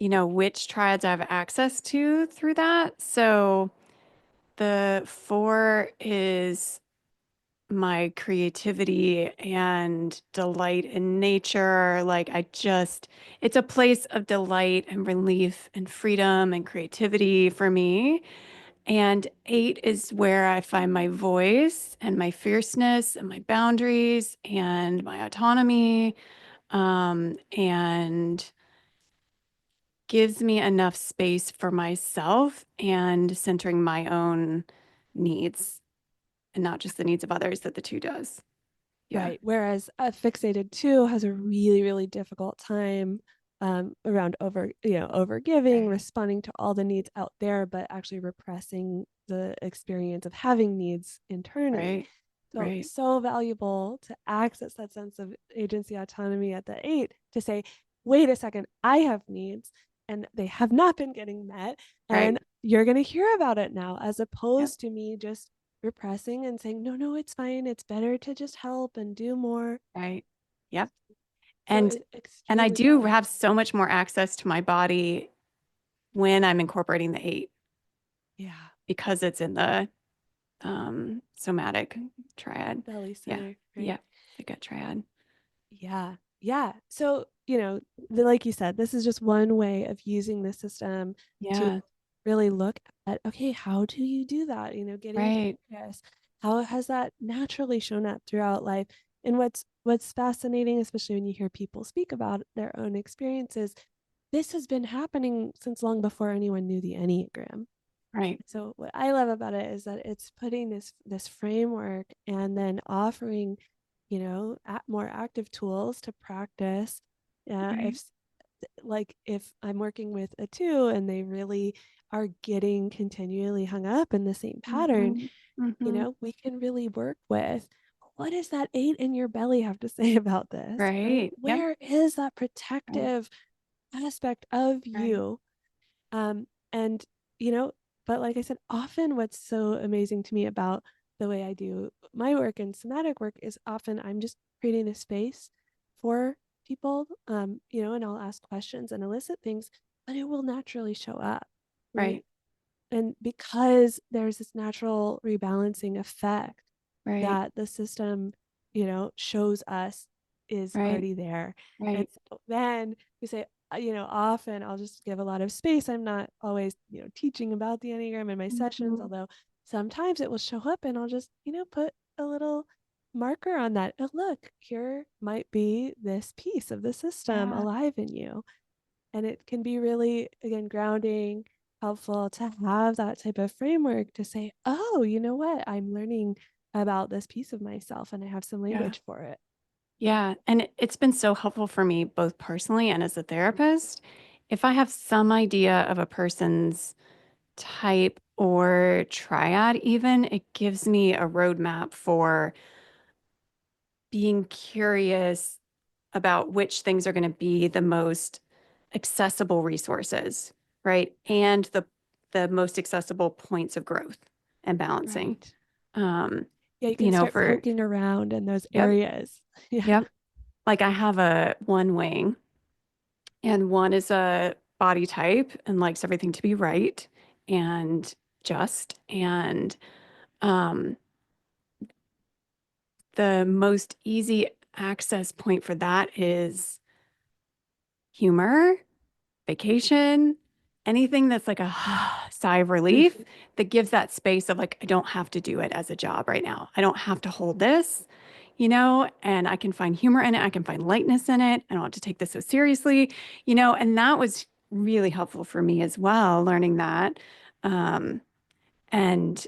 which triads I have access to through that. So the four is my creativity and delight in nature. It's a place of delight and relief and freedom and creativity for me. And eight is where I find my voice and my fierceness and my boundaries and my autonomy, and gives me enough space for myself and centering my own needs and not just the needs of others that the two does. Yeah. Right. Whereas a fixated two has a really, really difficult time around over giving, Right. responding to all the needs out there, but actually repressing the experience of having needs internally. Right. So, Right. so valuable to access that sense of agency autonomy at the eight to say, wait a second, I have needs and they have not been getting met. And Right. you're going to hear about it now, as Yep. opposed to me just repressing and saying, no, no, it's fine. It's better to just help and do more. Right. Yep. So And it's and I extremely do valuable. have so much more access to my body when I'm incorporating the eight Yeah. because it's in the somatic triad. Belly Yeah. center, right? Yeah. The gut triad. Yeah. Yeah. So, like you said, this is just one way of using the system to Yeah. really look at, okay, how do you do that? Getting Right. curious. How has that naturally shown up throughout life? And what's fascinating, especially when you hear people speak about their own experiences, this has been happening since long before anyone knew the Enneagram. Right. So what I love about it is that it's putting this framework and then offering, more active tools to practice. Right. If I'm working with a two and they really are getting continually hung up in the same pattern, Mm-hmm. Mm-hmm. we can really work with, what does that eight in your belly have to say about this, right? Right. Yep. Where is that Right. protective aspect of Right. you? And but like I said, often what's so amazing to me about the way I do my work and somatic work is often I'm just creating a space for people, and I'll ask questions and elicit things, but it will naturally show up, right? Right. And because there's this natural rebalancing effect Right. that the system, shows us is Right. already there. And Right. so then we say, often I'll just give a lot of space. I'm not always, teaching about the Enneagram in my sessions, Mhm. although sometimes it will show up and I'll just, put a little marker on that. Oh, look, here might be this piece of the system Yeah. alive in you. And it can be really, again, grounding, helpful to have that type of framework to say, oh, you know what? I'm learning about this piece of myself and I have some Yeah. language for it. Yeah. And it's been so helpful for me, both personally and as a therapist. If I have some idea of a person's type or triad, even, it gives me a roadmap for being curious about which things are going to be the most accessible resources, right? And the most accessible points of growth and balancing. Right. Yeah, you can start poking around in those areas. Yeah. Yep. Like I have a one wing, and one is a body type and likes everything to be right and just. And um, the most easy access point for that is humor, vacation, anything that's like a sigh of relief that gives that space of like, I don't have to do it as a job right now. I don't have to hold this, and I can find humor in it. I can find lightness in it. I don't have to take this so seriously, and that was really helpful for me as well, learning that. And I'm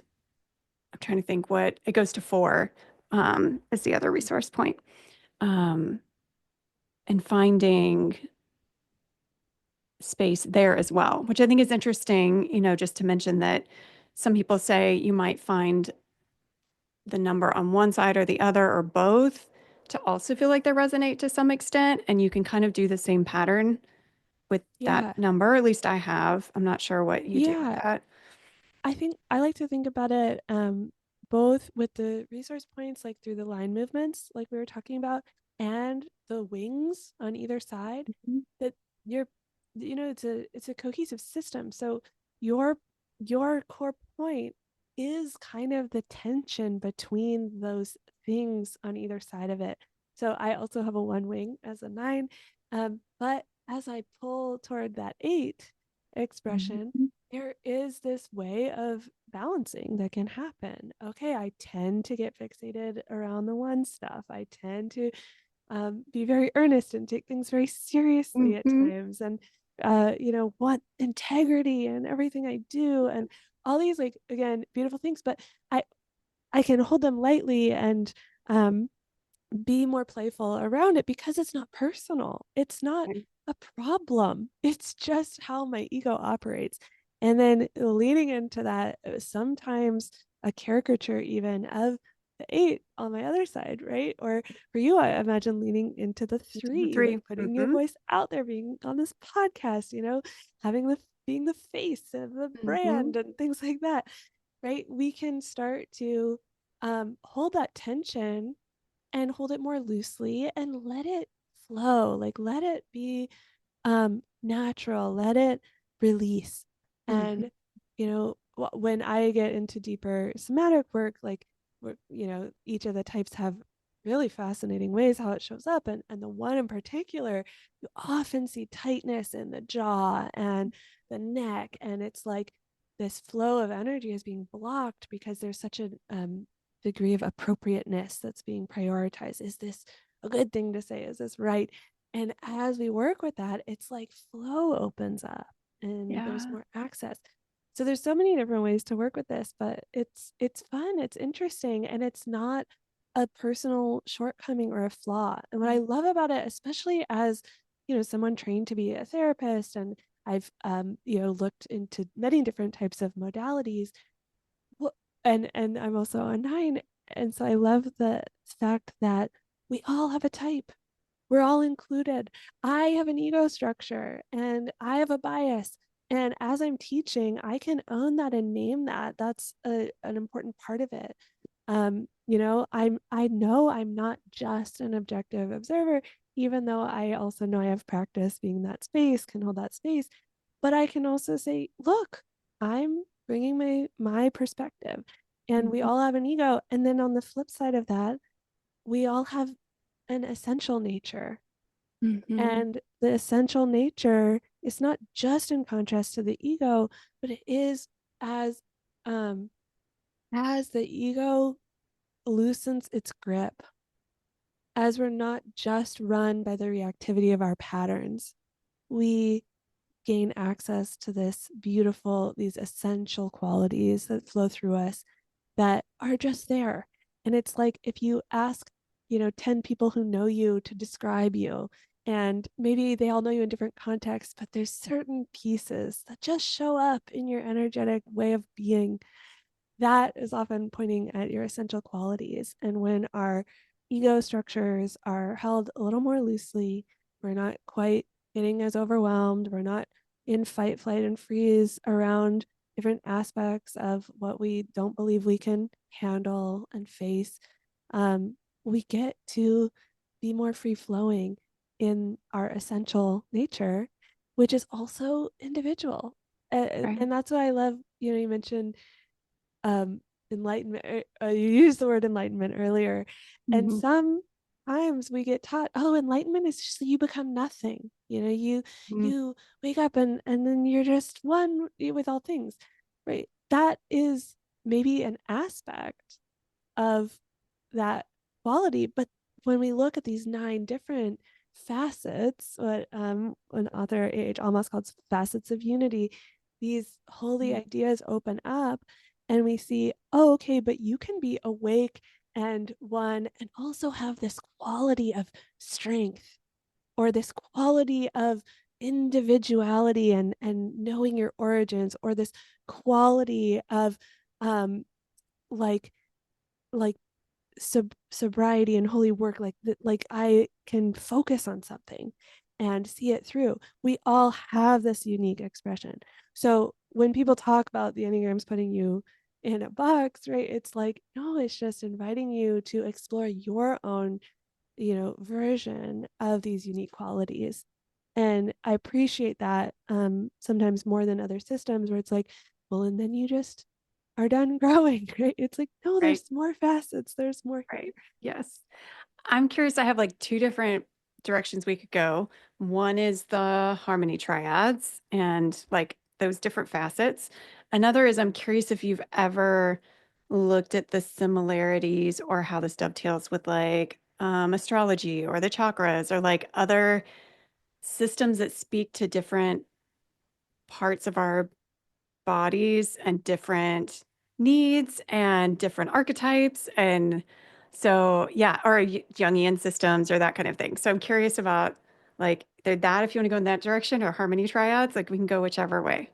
trying to think what it goes to 4 is the other resource point. And finding space there as well, which I think is interesting, just to mention that some people say you might find the number on one side or the other or both to also feel like they resonate to some extent. And you can kind of do the same pattern with that number. At least I have. I'm not sure what you do with that. I think I like to think about it both with the resource points, like through the line movements, like we were talking about, and the wings on either side. Mm-hmm. That it's a cohesive system. So your core point is kind of the tension between those things on either side of it. So I also have a one wing as a 9, but as I pull toward that 8 expression, Mm-hmm. there is this way of balancing that can happen. Okay, I tend to get fixated around the one stuff. I tend to be very earnest and take things very seriously at times, and want integrity and everything I do, and all these, like, again, beautiful things. But I can hold them lightly and be more playful around it because it's not personal. It's not a problem. It's just how my ego operates. And then leading into that, sometimes a caricature even of the 8 on my other side, right? Or for you, I imagine leaning into the 3, like putting your voice out there, being on this podcast, having being the face of the brand and things like that, right? We can start to hold that tension and hold it more loosely and let it flow, like let it be natural, let it release. And when I get into deeper somatic work, like each of the types have really fascinating ways how it shows up, and the one in particular, you often see tightness in the jaw and the neck, and it's like this flow of energy is being blocked because there's such a degree of appropriateness that's being prioritized. Is this a good thing to say? Is this right? And as we work with that, it's like flow opens up and there's more access. So there's so many different ways to work with this, but it's fun, it's interesting, and it's not a personal shortcoming or a flaw. And what I love about it, especially as someone trained to be a therapist, and I've looked into many different types of modalities, and I'm also a 9, and so I love the fact that we all have a type. We're all included. I have an ego structure and I have a bias. And as I'm teaching, I can own that and name that. That's an important part of it. I know I'm not just an objective observer, even though I also know I have practice being that space, can hold that space. But I can also say, look, I'm bringing my perspective, and we all have an ego. And then on the flip side of that, we all have an essential nature. And the essential nature is not just in contrast to the ego, but it is as the ego loosens its grip, as we're not just run by the reactivity of our patterns, we gain access to these essential qualities that flow through us that are just there. And it's like if you ask 10 people who know you to describe you, and maybe they all know you in different contexts, but there's certain pieces that just show up in your energetic way of being that is often pointing at your essential qualities. And when our ego structures are held a little more loosely, we're not quite getting as overwhelmed. We're not in fight, flight, and freeze around different aspects of what we don't believe we can handle and face. We get to be more free flowing in our essential nature, which is also individual. Right. And that's why I love, you mentioned um, enlightenment. You used the word enlightenment earlier. And Mhm. sometimes we get taught, oh, enlightenment is just you become nothing. Mhm. You wake up and then you're just one with all things, right? That is maybe an aspect of that quality. But when we look at these 9 different facets, what an author A.H. Alma's calls facets of unity, these holy ideas open up and we see, oh, okay, but you can be awake and one and also have this quality of strength or this quality of individuality and knowing your origins, or this quality of um like like sobriety and holy work, like that, like I can focus on something and see it through. We all have this unique expression. So when people talk about the Enneagrams putting you in a box, right, it's like, no, it's just inviting you to explore your own version of these unique qualities. And I appreciate that sometimes more than other systems where it's like, well, and then you just are done growing, right? It's like, no, Right. there's more facets, there's more here. Right. Yes. I'm curious. I have like two different directions we could go. One is the harmony triads and like those different facets. Another is I'm curious if you've ever looked at the similarities or how this dovetails with like astrology or the chakras or like other systems that speak to different parts of our bodies and different needs and different archetypes. And so, yeah, or Jungian systems or that kind of thing. So I'm curious about like either that if you want to go in that direction or harmony triads, like we can go whichever way.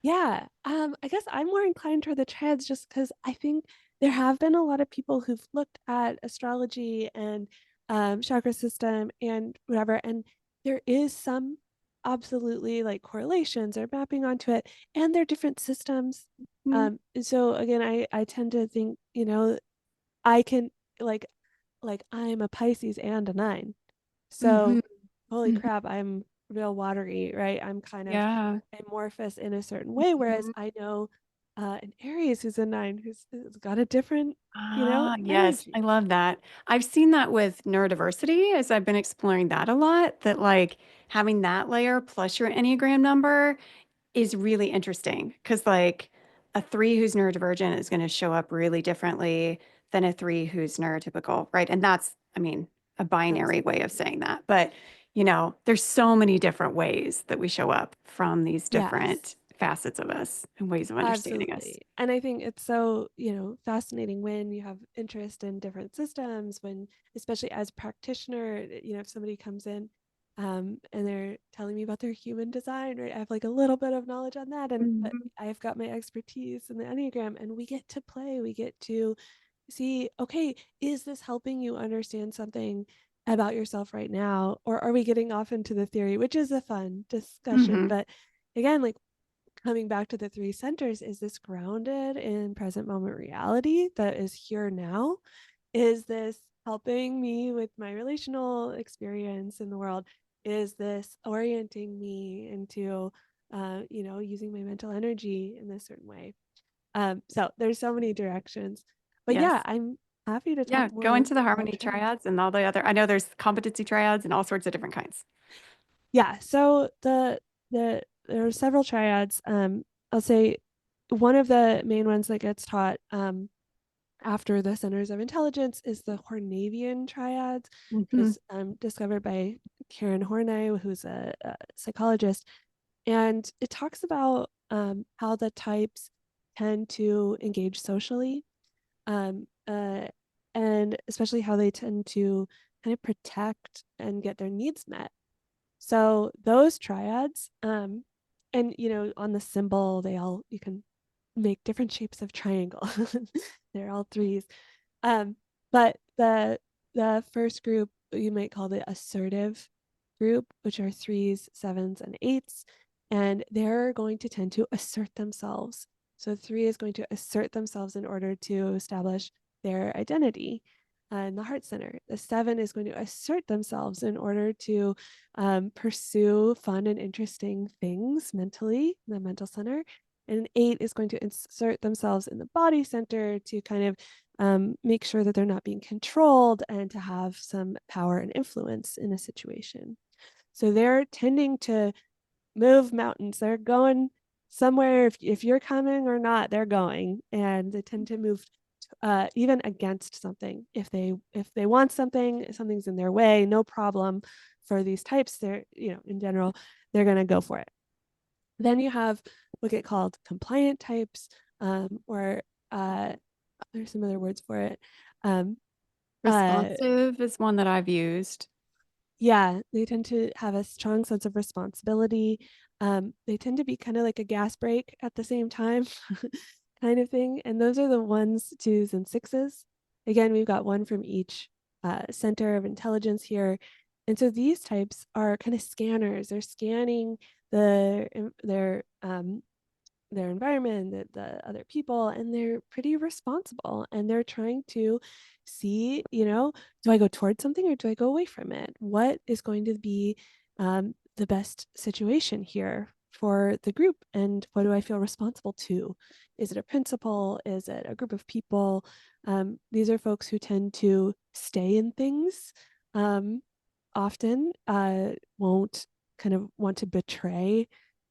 Yeah, I guess I'm more inclined toward the triads just because I think there have been a lot of people who've looked at astrology and chakra system and whatever, and there is some absolutely like correlations or mapping onto it, and they're different systems. Mm-hmm. So again, I tend to think, I can like I'm a Pisces and a 9. Hmm. So holy crap, I'm real watery, right? I'm kind of Yeah. amorphous in a certain way, whereas Mhm. I know an Aries who's a 9 who's got a different, Ah, yes, I energy. love that. I've seen that with neurodiversity as I've been exploring that a lot, that like having that layer plus your Enneagram number is really interesting because like a 3 who's neurodivergent is going to show up really differently than a 3 who's neurotypical, right? And that's, I mean, a binary way of Absolutely. saying that. But, there's so many different ways that we show up from these Yes. different facets of us and ways of understanding us. Absolutely. And I think it's so, fascinating when you have interest in different systems, when, especially as practitioner, if somebody comes in and they're telling me about their human design, right? I have like a little bit of knowledge on that. But Mhm. I've got my expertise in the Enneagram, and we get to play, we get to see, okay, is this helping you understand something about yourself right now? Or are we getting off into the theory, which is a fun discussion? Mhm. But again, like, coming back to the 3 centers, is this grounded in present moment reality that is here now? Is this helping me with my relational experience in the world? Is this orienting me into, using my mental energy in this certain way? So there's so many directions. But yeah, Yes. I'm happy to talk Yeah. Go more into the about harmony triads. triads and all the other, I know there's competency triads and all sorts of different kinds. Yeah, so there are several triads. I'll say one of the main ones that gets taught after the centers of intelligence is the Hornevian triads, which Hmm. was discovered by Caryn Horney, who's a psychologist, and it talks about how the types tend to engage socially, um, uh, and especially how they tend to kind of protect and get their needs met. So those triads, and on the symbol, you can make different shapes of triangle. They're all threes. But the first group you might call the assertive group, which are 3s, 7s, and 8s, and they're going to tend to assert themselves. So 3 is going to assert themselves in order to establish their identity in the heart center. The 7 is going to assert themselves in order to pursue fun and interesting things mentally, the mental center. And an 8 is going to insert themselves in the body center to kind of make sure that they're not being controlled and to have some power and influence in a situation. So they're tending to move mountains. They're going somewhere. If you're coming or not, they're going, and they tend to move even against something. If they want something, something's in their way, no problem. For these types, they're, in general, they're going to go for it. Then you have what get called compliant types, or there's some other words for it. Responsive is one that I've used. Yeah, they tend to have a strong sense of responsibility. They tend to be kind of like a gas brake at the same time, kind of thing. And those are the 1s, 2s, and 6s. Again, we've got one from each center of intelligence here. And so these types are kind of scanners. They're scanning their environment, the other people, and they're pretty responsible, and they're trying to see, do I go towards something or do I go away from it? What is going to be the best situation here for the group, and what do I feel responsible to? Is it a principal? Is it a group of people? These are folks who tend to stay in things, often won't kind of want to betray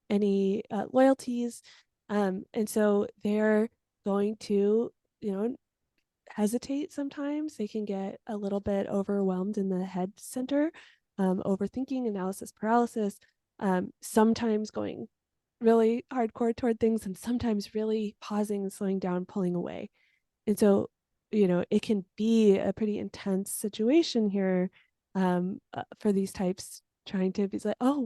any loyalties. And so they're going to, hesitate sometimes. They can get a little bit overwhelmed in the head center, overthinking, analysis paralysis, sometimes going really hardcore toward things, and sometimes really pausing and slowing down, pulling away. And so, it can be a pretty intense situation here for these types, trying to be like, oh,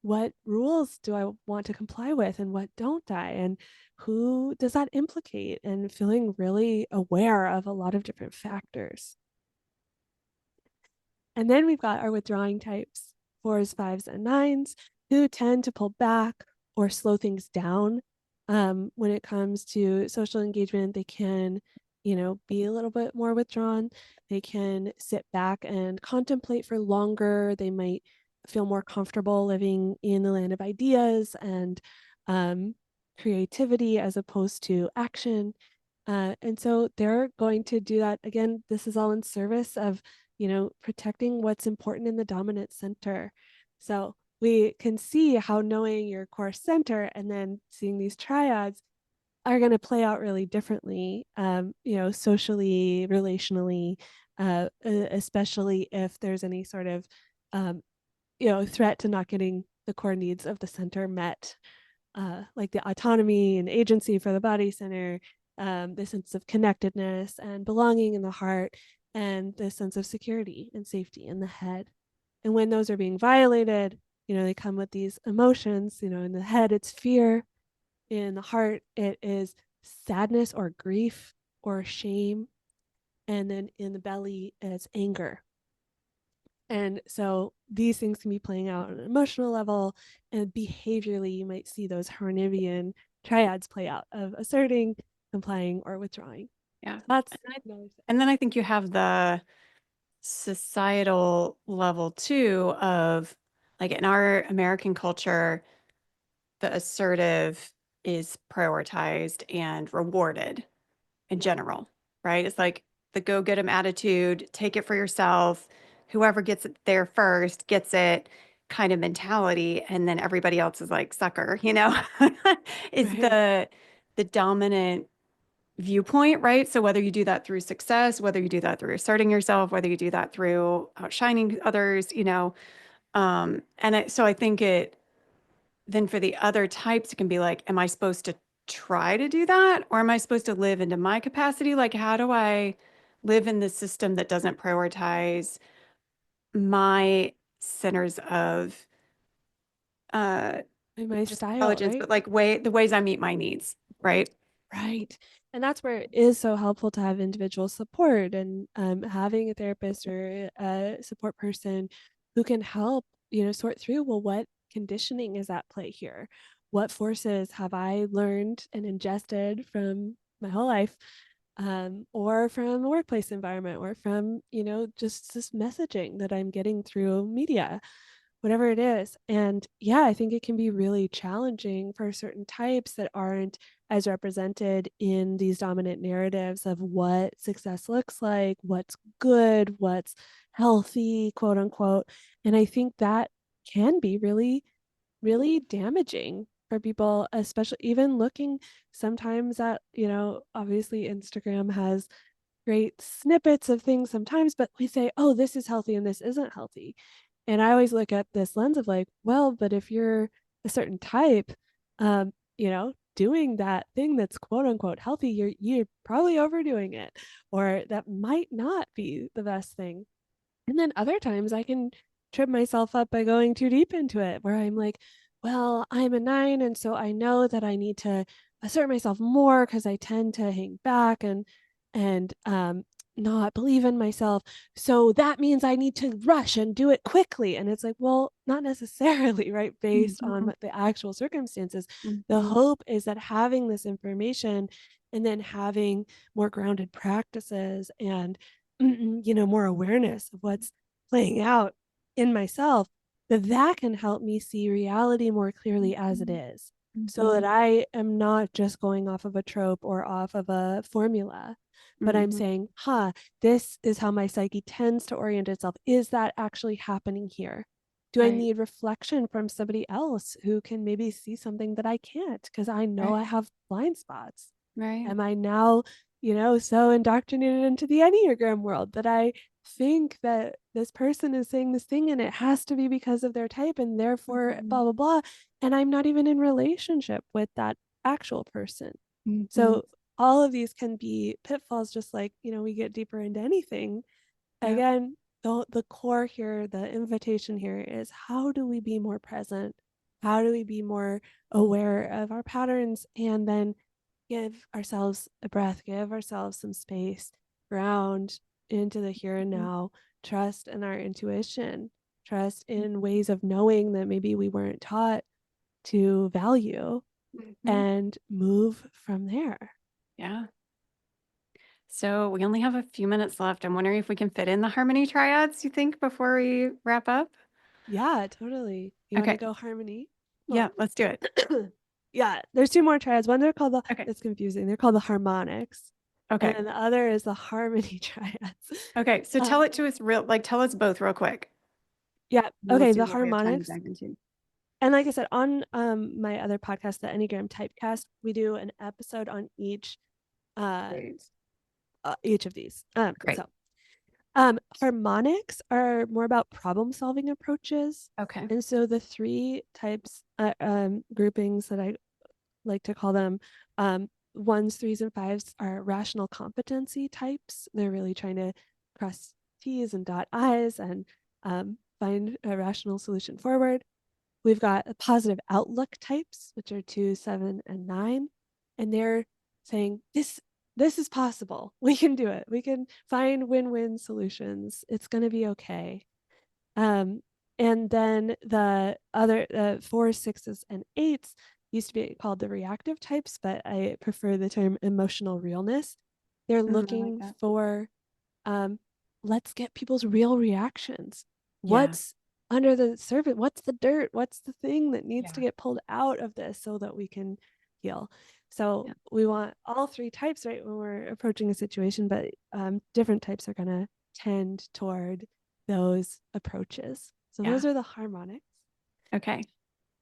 what rules do I want to comply with, and what don't I, and who does that implicate, and feeling really aware of a lot of different factors. And then we've got our withdrawing types, 4s, 5s, and 9s, who tend to pull back or slow things down. When it comes to social engagement, they can, be a little bit more withdrawn. They can sit back and contemplate for longer. They might feel more comfortable living in the land of ideas and creativity as opposed to action. And so they're going to do that. Again, this is all in service of, protecting what's important in the dominant center. So we can see how knowing your core center and then seeing these triads are going to play out really differently, socially, relationally, especially if there's any sort of, threat to not getting the core needs of the center met, like the autonomy and agency for the body center, the sense of connectedness and belonging in the heart, and the sense of security and safety in the head. And when those are being violated, they come with these emotions. In the head, it's fear. In the heart, it is sadness or grief or shame. And then in the belly, it's anger. And so these things can be playing out on an emotional level, and behaviorally, you might see those Hornivian triads play out of asserting, complying, or withdrawing. Yeah. That's and then I think you have the societal level too of, like, in our American culture, the assertive is prioritized and rewarded in general, right? It's like the go get 'em attitude, take it for yourself. Whoever gets it there first gets it kind of mentality. And then everybody else is like sucker, is right. the dominant viewpoint, right? So whether you do that through success, whether you do that through asserting yourself, whether you do that through outshining others, so I think then for the other types, it can be like, am I supposed to try to do that? Or am I supposed to live into my capacity? Like, how do I live in this system that doesn't prioritize my centers of My just style, intelligence, right? but like the ways I meet my needs, right? Right. And that's where it is so helpful to have individual support, and having a therapist or a support person who can help sort through, well, what conditioning is at play here? What forces have I learned and ingested from my whole life, or from a workplace environment, or from, just this messaging that I'm getting through media, whatever it is. And yeah, I think it can be really challenging for certain types that aren't as represented in these dominant narratives of what success looks like, what's good, what's healthy, quote unquote. And I think that can be really, really damaging for people, especially even looking sometimes at, obviously Instagram has great snippets of things sometimes, but we say, oh, this is healthy and this isn't healthy. And I always look at this lens of like, well, but if you're a certain type, doing that thing that's quote unquote healthy, you're probably overdoing it, or that might not be the best thing. And then other times I can trip myself up by going too deep into it, where I'm like, well, I'm a 9. And so I know that I need to assert myself more because I tend to hang back and not believe in myself. So that means I need to rush and do it quickly. And it's like, well, not necessarily, right? Based on what the actual circumstances. The hope is that having this information and then having more grounded practices and more awareness of what's playing out in myself, that can help me see reality more clearly as it is, so that I am not just going off of a trope or off of a formula, but I'm saying, this is how my psyche tends to orient itself. Is that actually happening here? Do I need reflection from somebody else who can maybe see something that I can't because I know I have blind spots? Right. Am I now, so indoctrinated into the Enneagram world that I think that this person is saying this thing and it has to be because of their type and therefore blah, blah, blah. And I'm not even in relationship with that actual person. So all of these can be pitfalls, just like, we get deeper into anything. Again, the core here, the invitation here is, how do we be more present? How do we be more aware of our patterns, and then give ourselves a breath, give ourselves some space, ground into the here and now, trust in our intuition, trust in ways of knowing that maybe we weren't taught to value, and move from there. Yeah. So we only have a few minutes left. I'm wondering if we can fit in the harmony triads, you think, before we wrap up? Yeah, totally. You want to go harmony? Yeah, let's do it. Yeah, there's 2 more triads. One, they're called it's confusing. They're called the harmonics. Okay. And then the other is the harmony triads. Okay. So tell it to us tell us both real quick. Yeah. Okay. The harmonics. And like I said, on my other podcast, the Enneagram Typecast, we do an episode on each of these. Great. So harmonics are more about problem solving approaches. Okay. And so the 3 types, groupings that I like to call them, 1s, 3s, and 5s are rational competency types. They're really trying to cross T's and dot I's and find a rational solution forward. We've got positive outlook types, which are 2, 7, and 9. And they're saying, this is possible. We can do it. We can find win-win solutions. It's going to be okay. And then the other 4s, 6s, and 8s used to be called the reactive types, but I prefer the term emotional realness. They're looking for, let's get people's real reactions. What's under the surface? What's the dirt? What's the thing that needs to get pulled out of this so that we can heal? So we want all 3 types, right, when we're approaching a situation, but different types are going to tend toward those approaches. So those are the harmonics. Okay.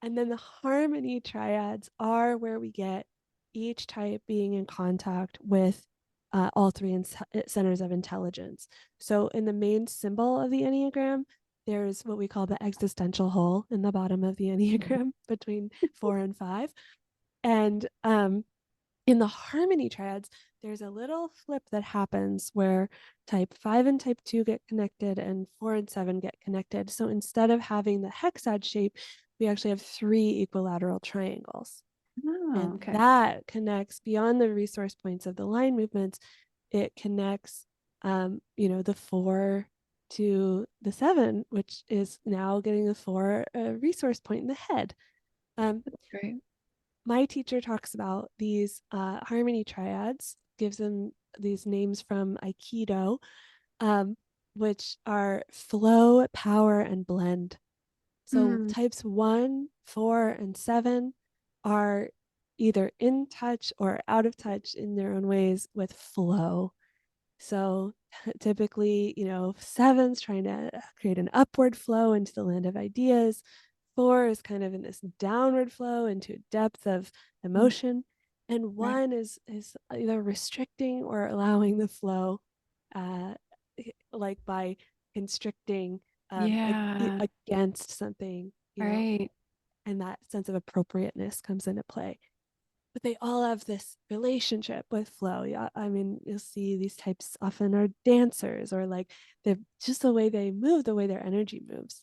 And then the harmony triads are where we get each type being in contact with all 3 centers of intelligence. So in the main symbol of the Enneagram, there's what we call the existential hole in the bottom of the Enneagram between 4 and 5. And in the harmony triads, there's a little flip that happens where type 5 and type 2 get connected and 4 and 7 get connected. So instead of having the hexad shape, we actually have 3 equilateral triangles. And that connects beyond the resource points of the line movements. It connects, the 4 to the 7, which is now getting the 4 resource point in the head. That's great. My teacher talks about these harmony triads, gives them these names from Aikido, which are flow, power, and blend. So types 1, 4, and 7 are either in touch or out of touch in their own ways with flow. So typically, 7's trying to create an upward flow into the land of ideas. 4 is kind of in this downward flow into depth of emotion. And 1 is either restricting or allowing the flow, like by constricting against something, Right. and that sense of appropriateness comes into play. But they all have this relationship with flow. Yeah, I mean, you'll see these types often are dancers, or like they're just the way they move, the way their energy moves.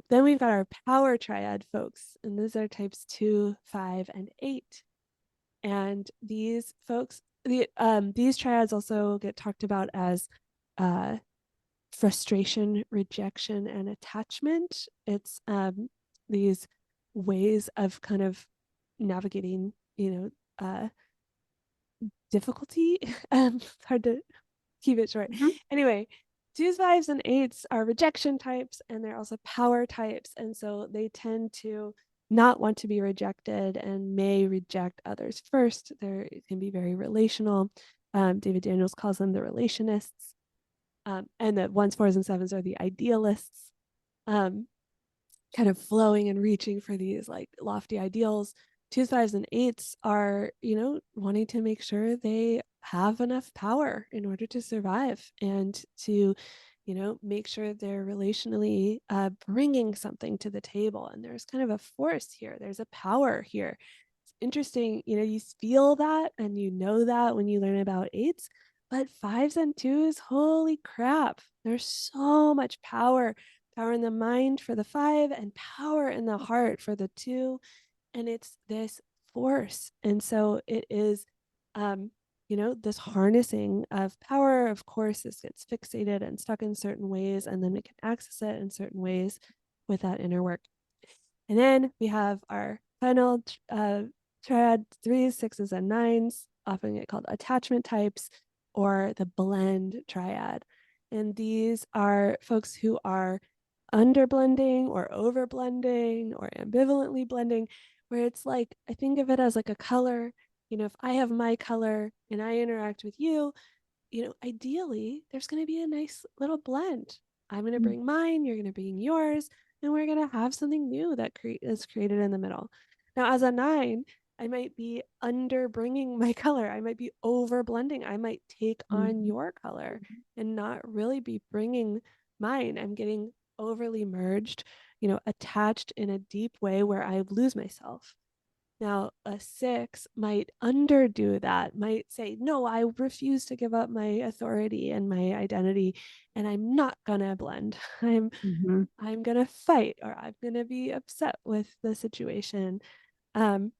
Then we've got our power triad folks, and these are types 2, 5, and 8. And these folks, these triads also get talked about as frustration, rejection, and attachment. It's these ways of kind of navigating, difficulty. It's hard to keep it short. Anyway, 2s, 5s, and 8s are rejection types, and they're also power types. And so they tend to not want to be rejected and may reject others first. It can be very relational. David Daniels calls them the relationists. And the 1s, 4s, and 7s are the idealists, kind of flowing and reaching for these like lofty ideals. 2s, 5s, and 8s are, wanting to make sure they have enough power in order to survive and to, make sure they're relationally bringing something to the table. And there's kind of a force here. There's a power here. It's interesting, you feel that and that when you learn about 8s, but 5s and 2s, holy crap, there's so much power in the mind for the 5 and power in the heart for the 2. And it's this force. And so it is, this harnessing of power. Of course, this gets fixated and stuck in certain ways, and then we can access it in certain ways with that inner work. And then we have our final triad, 3s, 6s, and 9s, often get called attachment types, or the blend triad. And these are folks who are underblending or overblending or ambivalently blending, where it's like, I think of it as like a color. If I have my color and I interact with you, ideally there's going to be a nice little blend. I'm going to bring mine, you're going to bring yours, and we're going to have something new that is created in the middle. Now, as a 9, I might be under bringing my color. I might be over blending. I might take on your color and not really be bringing mine. I'm getting overly merged, attached in a deep way where I lose myself. Now, a 6 might underdo that, might say, no, I refuse to give up my authority and my identity, and I'm not gonna blend. I'm gonna fight, or I'm gonna be upset with the situation. And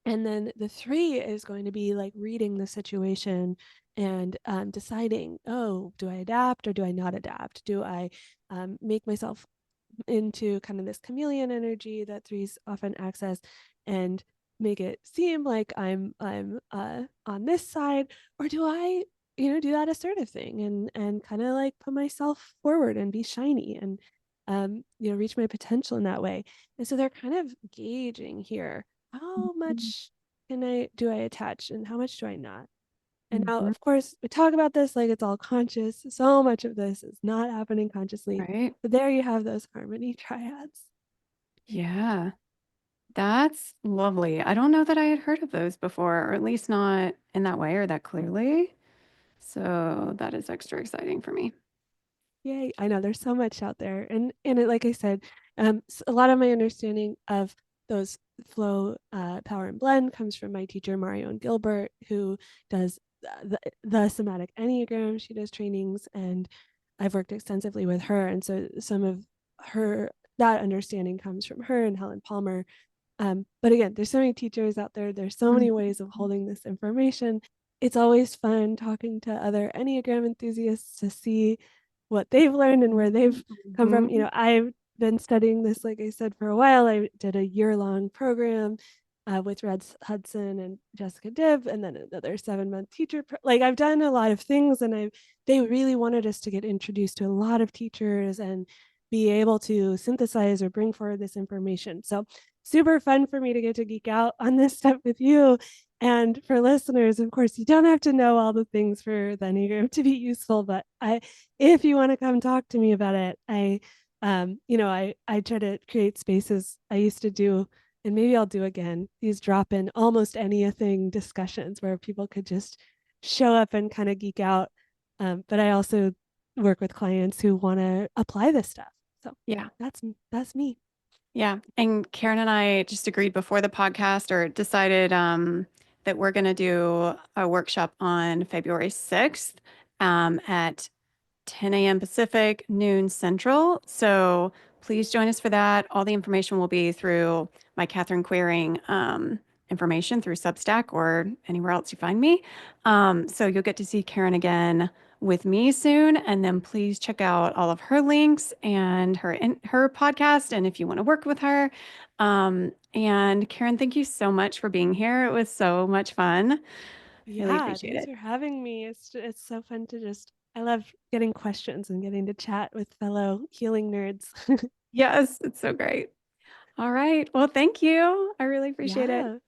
then the 3 is going to be like reading the situation and deciding, oh, do I adapt or do I not adapt? Do I make myself into kind of this chameleon energy that 3s often access and make it seem like I'm on this side, or do I do that assertive thing and kind of like put myself forward and be shiny and reach my potential in that way. And so they're kind of gauging here, how much do I attach and how much do I not. And now, of course, we talk about this like it's all conscious. So much of this is not happening consciously. Right. But there you have those harmony triads. Yeah. That's lovely. I don't know that I had heard of those before, or at least not in that way or that clearly. So that is extra exciting for me. Yay. I know there's so much out there. And it, like I said, a lot of my understanding of those flow, power, and blend comes from my teacher, Marion Gilbert, who does the somatic Enneagram. She does trainings, and I've worked extensively with her. And so some of that understanding comes from her and Helen Palmer. But again, there's so many teachers out there. There's so many ways of holding this information. It's always fun talking to other Enneagram enthusiasts to see what they've learned and where they've come from. Mhm. I've been studying this, like I said, for a while. I did a year-long program with Red Hudson and Jessica Dibb, and then another 7-month teacher. Like I've done a lot of things, and they really wanted us to get introduced to a lot of teachers and be able to synthesize or bring forward this information. So super fun for me to get to geek out on this stuff with you. And for listeners, of course, you don't have to know all the things for the Enneagram to be useful, but if you want to come talk to me about it, I try to create spaces. I used to do, and maybe I'll do again, these drop-in almost anything discussions where people could just show up and kind of geek out. But I also work with clients who want to apply this stuff. So Yeah. that's me. Yeah. And Caryn and I just agreed before the podcast or decided that we're going to do a workshop on February 6th at 10 a.m. Pacific, noon Central. So please join us for that. All the information will be through my Caryn Queering information through Substack or anywhere else you find me. So you'll get to see Caryn again with me soon. And then please check out all of her links and her podcast. And if you want to work with her. And Caryn, thank you so much for being here. It was so much fun. Really Yeah, appreciate thanks it. for having me. It's so fun to I love getting questions and getting to chat with fellow healing nerds. Yes, it's so great. All right. Well, thank you. I really appreciate it. Yeah.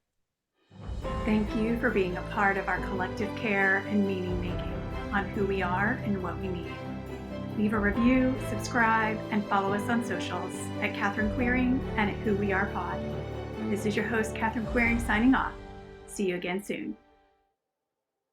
Thank you for being a part of our collective care and meaning making on who we are and what we need. Leave a review, subscribe, and follow us on socials at Caryn Queering and at Who We Are Pod. This is your host, Caryn Queering, signing off. See you again soon.